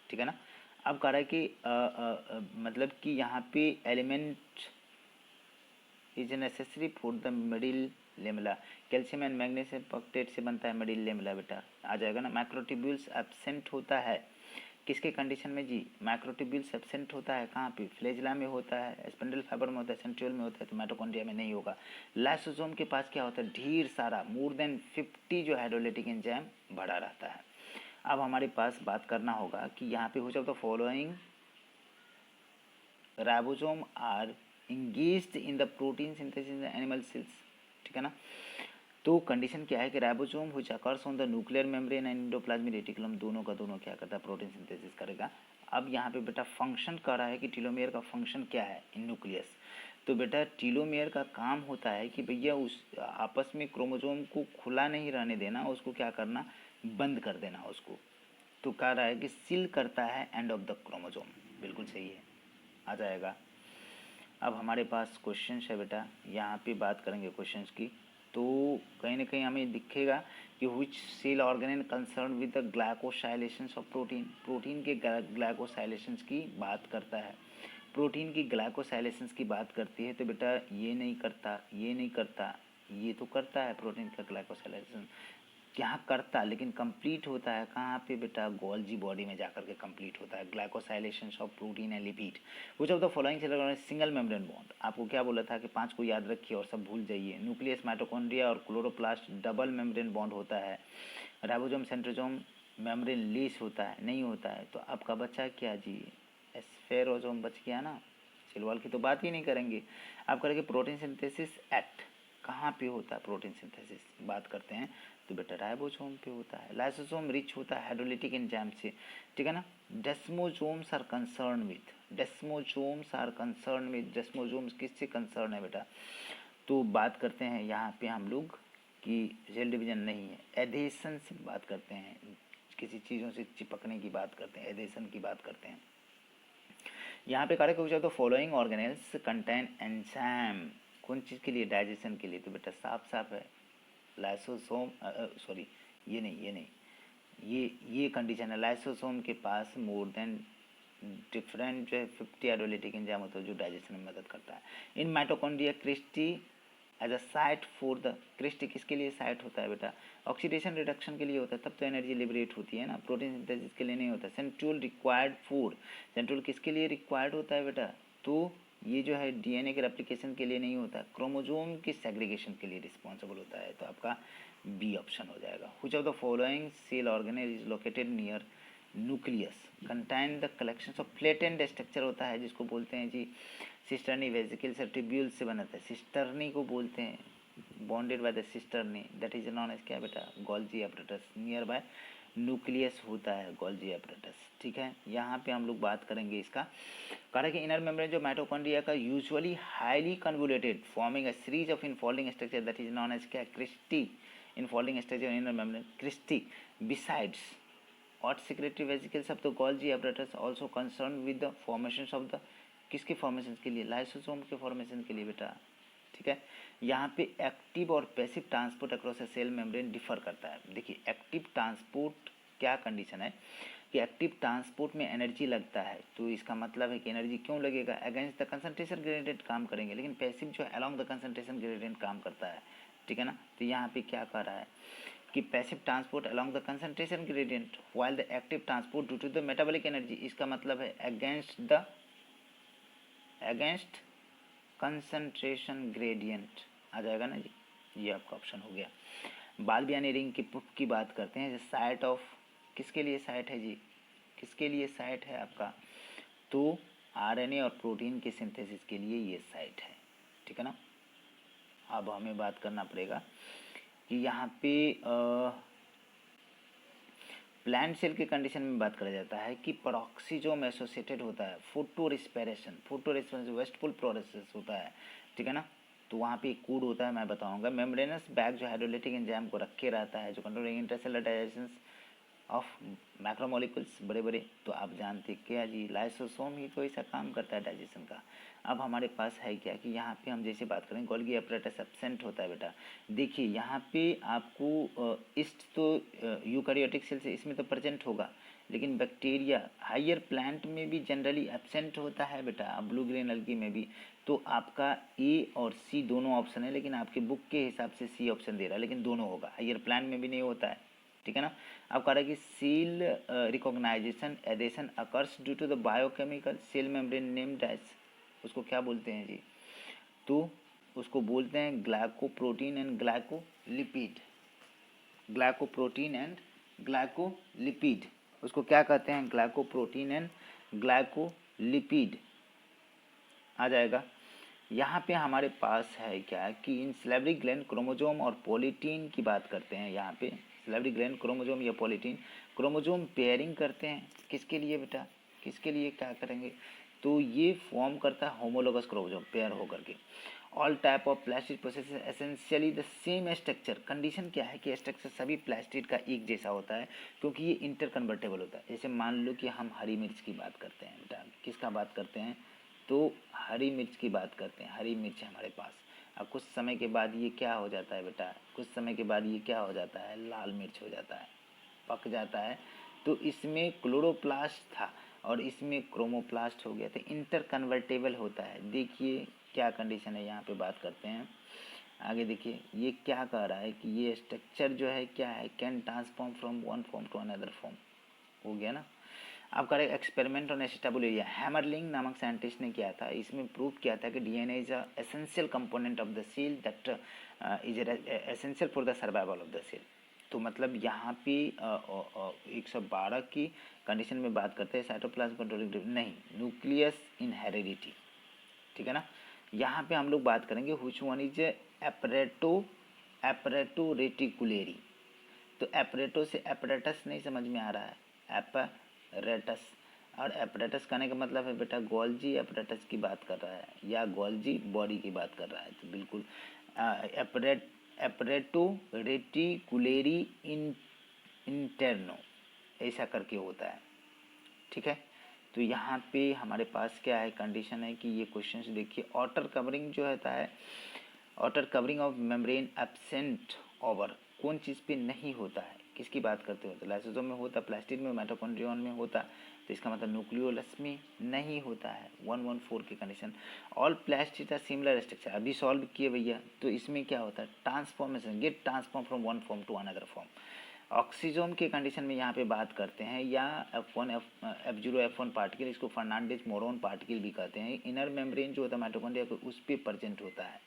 ठीक है ना। अब कह रहा है कि मतलब कि यहाँ पे element is necessary for the middle lamella, calcium and magnesium octet से बनता है मिडिल लेमला, बेटा आ जाएगा ना। मैक्रोट्यूब्यूल्स एब्सेंट होता है किसके कंडीशन में जी, मैक्रोट्यूब्यूल्स एब्सेंट होता है कहाँ पे, फ्लैजेला में होता है, स्पिंडल फाइबर में होता है, सेंट्रियोल में होता है, तो माइटोकॉन्ड्रिया में नहीं होगा। लाइसोसोम के पास क्या होता है, ढेर सारा मोर देन 50 जो हाइड्रोलाइटिक एंजाइम भरा रहता है। अब हमारे पास बात करना होगा कि यहाँ पे हो जाए तो following ribosome are engaged in the protein synthesis animal cells, ठीक है ना। तो कंडीशन क्या है कि ribosome which occurs on the nuclear membrane and endoplasmic reticulum, दोनों का दोनों क्या करता है, प्रोटीन सिंथेसिस करेगा। अब यहाँ पे बेटा फंक्शन कर रहा है कि टीलोमेयर का फंक्शन क्या है इन न्यूक्लियस, तो बेटा टीलोमेयर का काम होता है कि भैया उस आपस में क्रोमोसोम को खुला नहीं रहने देना, उसको क्या करना, बंद कर देना उसको। तो कह रहा है कि सील करता है एंड ऑफ द क्रोमोसोम, बिल्कुल सही है, आ जाएगा। अब हमारे पास क्वेश्चंस है बेटा, यहाँ पे बात करेंगे क्वेश्चंस की, तो कहीं ना कहीं हमें दिखेगा कि which cell organelle concern with the glycosylations of protein, protein के ग्लाइकोसाइलेशंस की बात करता है, प्रोटीन की ग्लाइकोसाइलेशंस की बात करती है, तो बेटा ये नहीं करता, ये नहीं करता, ये तो करता है प्रोटीन का ग्लाइकोसाइलेशन, यहाँ करता लेकिन कंप्लीट होता है कहाँ पे बेटा, गोल्जी बॉडी में जाकर के कंप्लीट होता है, glycosylation of protein and lipid. Which of the following single membrane bond, आपको क्या बोला था कि 5 को याद रखिए और सब भूल जाइए। न्यूक्लियस, माइटोकॉन्ड्रिया और क्लोरोप्लास्ट डबल मेम्ब्रेन बॉन्ड होता है। राइबोसोम सेंट्रोसोम मेम्ब्रेन लेस होता है, नहीं होता है। तो आपका बच्चा क्या जी, स्फेरोसोम बच गया ना, सेल वॉल की तो बात ही नहीं करेंगे। आप करेंगे प्रोटीन सिंथेसिस एक्ट कहाँ पे होता है, प्रोटीन सिंथेसिस बात करते हैं तो बेटा राइबोसोम पे होता है। लाइसोसोम रिच होता है हाइड्रोलिटिक एंजाइम से, ठीक है ना। Desmosomes are concern with, desmosomes are concern with, desmosomes किससे कंसर्न है बेटा, तो बात करते हैं यहाँ पे हम लोग कि सेल डिवीजन नहीं है, एडेशन से बात करते हैं, किसी चीज़ों से चिपकने की बात करते हैं, एडेशन की बात करते हैं। यहाँ पे कारक पूछा तो फॉलोइंग ऑर्गेनेल्स कंटेन एंजाइम, कौन चीज़ के लिए, डाइजेशन के लिए, तो बेटा साफ साफ है लाइसोसोम, सॉरी ये नहीं, ये कंडीशन है, लाइसोसोम के पास मोर देन डिफरेंट जो है 50 हाइड्रोलाइटिक एंजाइम होता है जो डाइजेशन में मदद करता है। In mitochondria cristae as a site for the, cristae किसके लिए साइट होता है बेटा, ऑक्सीडेशन रिडक्शन के लिए होता है, तब तो एनर्जी लिबरेट होती है ना, प्रोटीन सिंथेसिस के लिए नहीं होता। सेंट्रोल रिक्वायर्ड फूड, सेंट्रोल किसके लिए रिक्वायर्ड होता है बेटा, तो ये जो है डीएनए के रेप्लिकेशन के लिए नहीं होता, क्रोमोसोम के सेग्रीगेशन के लिए रिस्पॉन्सिबल होता है, तो आपका बी ऑप्शन हो जाएगा। Which of the following cell organelle is located near nucleus, contain the collections of flattened structure होता है जिसको बोलते हैं जी सिस्टर्नी, वेसिकल से ट्यूब्यूल से बनाता है, सिस्टर्नी को बोलते हैं, bounded by the cisternae, that is known as क्या बेटा, Golgi apparatus, near by nucleus होता है गोल्जी एपरेटस, ठीक है। यहाँ पे हम लोग बात करेंगे इसका, कहा कि इनर मेम्ब्रेन जो माइटोकॉन्ड्रिया का usually highly convoluted forming a series of infolding structure that is known as क्या, cristae, infolding structure inner membrane cristae. Besides what secretory vesicles of the Golgi apparatus also concerned with the formations of the, किसके formation के लिए, lysosome के formation के लिए बेटा, ठीक है। यहाँ पे एक्टिव और पैसिव ट्रांसपोर्ट अक्रॉस ए सेल मेम्ब्रेन डिफर करता है। देखिए एक्टिव ट्रांसपोर्ट क्या कंडीशन है कि एक्टिव ट्रांसपोर्ट में एनर्जी लगता है, तो इसका मतलब है कि एनर्जी क्यों लगेगा, अगेंस्ट द कंसंट्रेशन ग्रेडियंट काम करेंगे, लेकिन पैसिव जो है अलॉन्ग द कंसंट्रेशन ग्रेडियंट काम करता है, ठीक है ना। तो यहाँ पे क्या कर रहा है कि passive transport along the concentration gradient while the active transport due to the metabolic energy, इसका मतलब है अगेंस्ट कंसंट्रेशन ग्रेडियंट, आ जाएगा ना जी, ये आपका ऑप्शन हो गया। बाल्बियानी रिंग की पुफ की बात करते हैं, साइट ऑफ, किसके लिए साइट है जी, किसके लिए साइट है आपका, तो आरएनए और प्रोटीन के सिंथेसिस के लिए ये साइट है, ठीक है ना। अब हमें बात करना पड़ेगा कि यहाँ पे प्लांट सेल के कंडीशन में बात करा जाता है कि पेरोक्सिसोम एसोसिएटेड होता है फोटो रेस्पिरेशन वेस्टफुल प्रोसेस होता है, ठीक है ना। तो वहाँ पे एक कोड होता है, मैं बताऊंगा। मेम्ब्रेनस बैग जो हाइड्रोलाइटिक एंजाइम को रखे रहता है, जो controlling intercellular digestion of macromolecules बड़े बड़े। तो आप जानते क्या जी, लाइसोसोम ही तो ऐसा काम करता है डाइजेशन का। अब हमारे पास है क्या कि यहाँ पे हम जैसे बात करें गोल्गी एपरेटस एब्सेंट होता है बेटा। देखिए यहाँ पे आपको इस्ट तो यूकैरियोटिक सेल से इसमें तो प्रेजेंट होगा, लेकिन बैक्टीरिया हायर प्लांट में भी जनरली एब्सेंट होता है बेटा, ब्लू ग्रीन एल्गी में भी। तो आपका ए और सी दोनों ऑप्शन है, लेकिन आपके बुक के हिसाब से सी ऑप्शन दे रहा है, लेकिन दोनों होगा, हायर प्लांट में भी नहीं होता है, ठीक है ना। अब कह रहा है कि cell recognition adhesion occurs due to the biochemical cell membrane named as, उसको क्या बोलते हैं जी, तो उसको बोलते हैं glycoprotein and glycolipid. Glycoprotein and glycolipid, उसको क्या कहते हैं, ग्लाइकोप्रोटीन एंड ग्लाइकोलिपिड आ जाएगा। यहाँ पे हमारे पास है क्या कि इन सिलेब्री ग्लैंड क्रोमोजोम और पॉलीटीन की बात करते हैं। यहाँ पे सिलेब्री ग्लैंड क्रोमोजोम या पॉलीटीन क्रोमोजोम पेयरिंग करते हैं, किसके लिए बेटा, किसके लिए क्या करेंगे, तो ये फॉर्म करता है होमोलोगस क्रोमोजोम पेयर होकर के। All type of plastid process essentially the same structure, condition क्या है कि स्ट्रक्चर सभी प्लास्टिड का एक जैसा होता है, क्योंकि ये इंटर कन्वर्टेबल होता है। जैसे मान लो कि हम हरी मिर्च की बात करते हैं बेटा, किसका बात करते हैं, तो हरी मिर्च की बात करते हैं। हरी मिर्च है हमारे पास, अब कुछ समय के बाद ये क्या हो जाता है बेटा, कुछ समय के बाद ये क्या हो जाता है, लाल मिर्च हो जाता है, पक जाता है। तो इसमें क्लोरोप्लास्ट था और इसमें क्रोमोप्लास्ट हो गया, तो इंटर कन्वर्टेबल होता है। देखिए क्या कंडीशन है, यहाँ पे बात करते हैं आगे। देखिए ये क्या कह रहा है कि ये स्ट्रक्चर जो है क्या है, can transform from one form to another form, हो गया ना। अब करें एक्सपेरिमेंट ऑन एसिटाबुलेरिया, हैमरलिंग नामक साइंटिस्ट ने किया था। इसमें प्रूव किया था कि DNA is a essential component of the cell that is essential for the survival of the cell. तो मतलब यहाँ पे 112 की कंडीशन में बात करते हैं साइटोप्लाज्म कंट्रोलिंग नहीं, न्यूक्लियस इन हेरेडिटी, ठीक है ना। यहाँ पे हम लोग बात करेंगे व्हिच वन इज एपरेटो रेटिकुलेरी। तो एपरेटो से एपरेटस नहीं समझ में आ रहा है, एपरेटस, और एपरेटस कहने का मतलब है बेटा गोल्जी एपरेटस की बात कर रहा है या गोल्जी बॉडी की बात कर रहा है। तो बिल्कुल एपरेटो रेटिकुलेरी इंटरनो ऐसा करके होता है, ठीक है। तो यहाँ पे हमारे पास क्या है कंडीशन है कि ये क्वेश्चंस देखिए, आउटर कवरिंग जो होता है, outer covering of membrane absent over, कौन चीज़ पे नहीं होता है, किसकी बात करते हो, तो लाइसोसोम में होता, प्लास्टिड में, माइटोकॉन्ड्रियन में होता, तो इसका मतलब न्यूक्लियोलस में नहीं होता है। 114 की condition, all plastid are similar structure, अभी सॉल्व किए भैया। तो इसमें क्या होता है, transformation, get transform from one form to another form. Oxysome के कंडीशन में यहाँ पे बात करते हैं, या F1 F0 F1 पार्टिकल, इसको फर्नांडिस मोरोन पार्टिकल भी कहते हैं। इनर मेम्ब्रेन जो होता है माइटोकॉन्ड्रिया को उस पर प्रेजेंट होता है,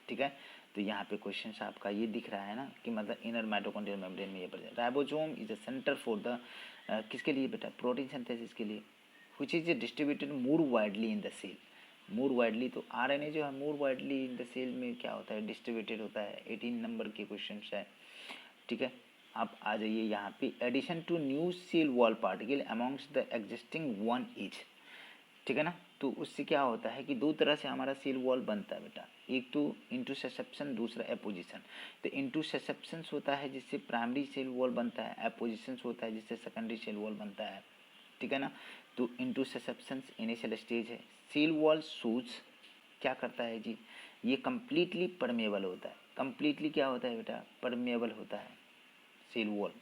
ठीक है। तो यहाँ पे क्वेश्चन आपका ये दिख रहा है ना कि मतलब इनर माइटोकॉन्ड्रियल मेम्ब्रेन में ये present. Ribosome is a center for the किसके लिए बेटा, प्रोटीन सिंथेसिस के लिए, which is distributed more widely in the cell. More widely, तो आरएनए जो है more widely in the cell में क्या होता है, डिस्ट्रीब्यूटेड होता है। 18 नंबर के क्वेश्चन है, ठीक है। आप आ जाइए यहाँ पे, addition to new cell wall particle amongst the existing one is, ठीक है ना। तो उससे क्या होता है कि दो तरह से हमारा सेल वॉल बनता है बेटा, एक तो इंटरसेप्शन, दूसरा एपोजिशन। तो इंटरसेप्शंस होता है जिससे प्राइमरी सेल वॉल बनता है, एपोजिशंस होता है जिससे सेकेंडरी सेल वॉल बनता है, ठीक है ना। तो इंटरसेप्शंस इनिशियल स्टेज है। सेल वॉल शूज क्या करता है जी, ये कम्प्लीटली परमेबल होता है। कम्प्लीटली क्या होता है बेटा, परमेबल होता है सेल वॉल।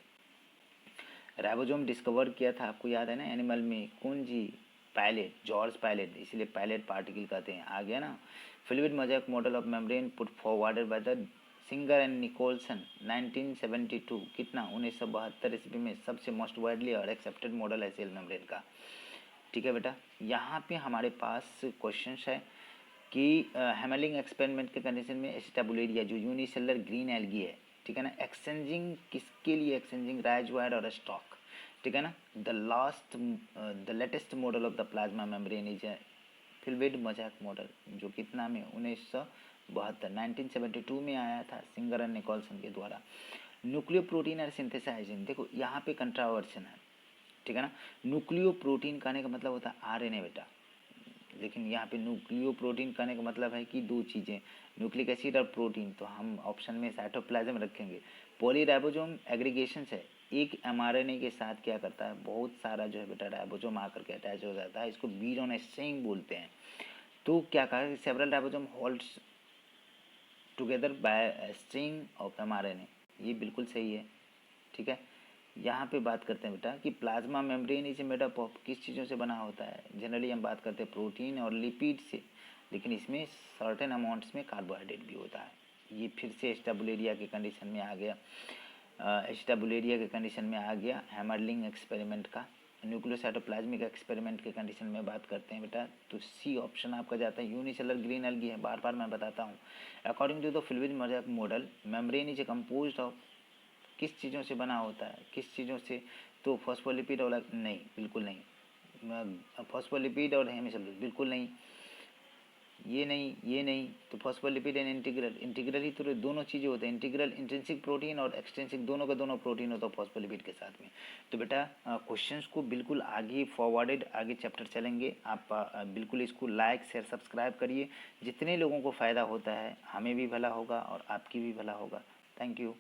राइबोसोम डिस्कवर किया था, आपको याद है ना एनिमल में, कौन जी, पायलेट, जॉर्ज पायलेट, इसलिए पायलेट पार्टिकल कहते हैं, आ गया ना। Fluid mosaic model of membrane put forwarded by the Singer and Nicolson 1972, कितना 1972 ईस्वी में सबसे मोस्ट वाइडली और एक्सेप्टेड मॉडल है सेल मेम्ब्रेन का, ठीक है बेटा। यहाँ पे हमारे पास क्वेश्चन है कि हैमरलिंग एक्सपेरिमेंट के कंडीशन में एसिटाबुलेरिया जो यूनिसेलुलर ग्रीन एल्गी है, ठीक है ना, एक्सचेंजिंग किसके लिए, एक्सचेंजिंग राइजवायर और स्टॉक, ठीक है ना। The latest model of the plasma membrane is fluid mosaic model, जो कितना में 1972 1972 में आया था सिंगर एंड निकोलसन के द्वारा। न्यूक्लियो प्रोटीन और सिंथेसाइजिंग, देखो यहाँ पे कंट्रावर्सन है, ठीक है ना। न्यूक्लियो प्रोटीन कहने का मतलब होता है आरएनए बेटा, लेकिन यहाँ पे न्यूक्लियो प्रोटीन कहने का मतलब है कि दो चीज़ें, न्यूक्लिक एसिड और प्रोटीन, तो हम ऑप्शन में साइटोप्लाज्म रखेंगे। पॉलीराइबोसोम एग्रीगेशन है, एक एमआरएनए के साथ क्या करता है, बहुत सारा जो है बेटा राइबोसोम आकर के अटैच हो जाता है, इसको बीज ऑन स्ट्रिंग बोलते हैं। तो क्या कहा, several ribosome holds together by string of mRNA, ये बिल्कुल सही है, ठीक है। यहाँ पे बात करते हैं बेटा कि plasma membrane is made up of, किस चीज़ों से बना होता है, जनरली हम बात करते हैं प्रोटीन और लिपिड से, लेकिन इसमें सर्टेन अमाउंट्स में कार्बोहाइड्रेट भी होता है। ये फिर से एस्टाबुलेरिया के कंडीशन में आ गया, एस्टाबुलेरिया के कंडीशन में आ गया हैमरलिंग एक्सपेरिमेंट का। न्यूक्लियोसाइटोप्लाज्मिक एक्सपेरिमेंट के कंडीशन में बात करते हैं बेटा, तो सी ऑप्शन आपका जाता है। यूनिसेलर ग्रीन एल्गी है, बार बार मैं बताता हूँ। अकॉर्डिंग टू द फिल्विज model membrane is composed of, किस चीज़ों से बना होता है, किस चीज़ों से, तो फॉस्फोलिपिड और नहीं, बिल्कुल नहीं, फॉस्फोलिपिड और हेमिसेलुलोज बिल्कुल नहीं, ये नहीं, ये नहीं, तो फॉस्फोलिपिड एंड इंटीग्रल, इंटीग्रल ही तो दोनों चीज़ें होते हैं, इंटीग्रल इंट्रिंसिक प्रोटीन और एक्सट्रिंसिक, दोनों का दोनों प्रोटीन होता है फॉस्फोलिपिड के साथ में। तो बेटा क्वेश्चंस को बिल्कुल आगे फॉरवर्डेड, आगे चैप्टर चलेंगे, आप बिल्कुल इसको लाइक शेयर सब्सक्राइब करिए, जितने लोगों को फ़ायदा होता है हमें भी भला होगा और आपकी भी भला होगा। Thank you.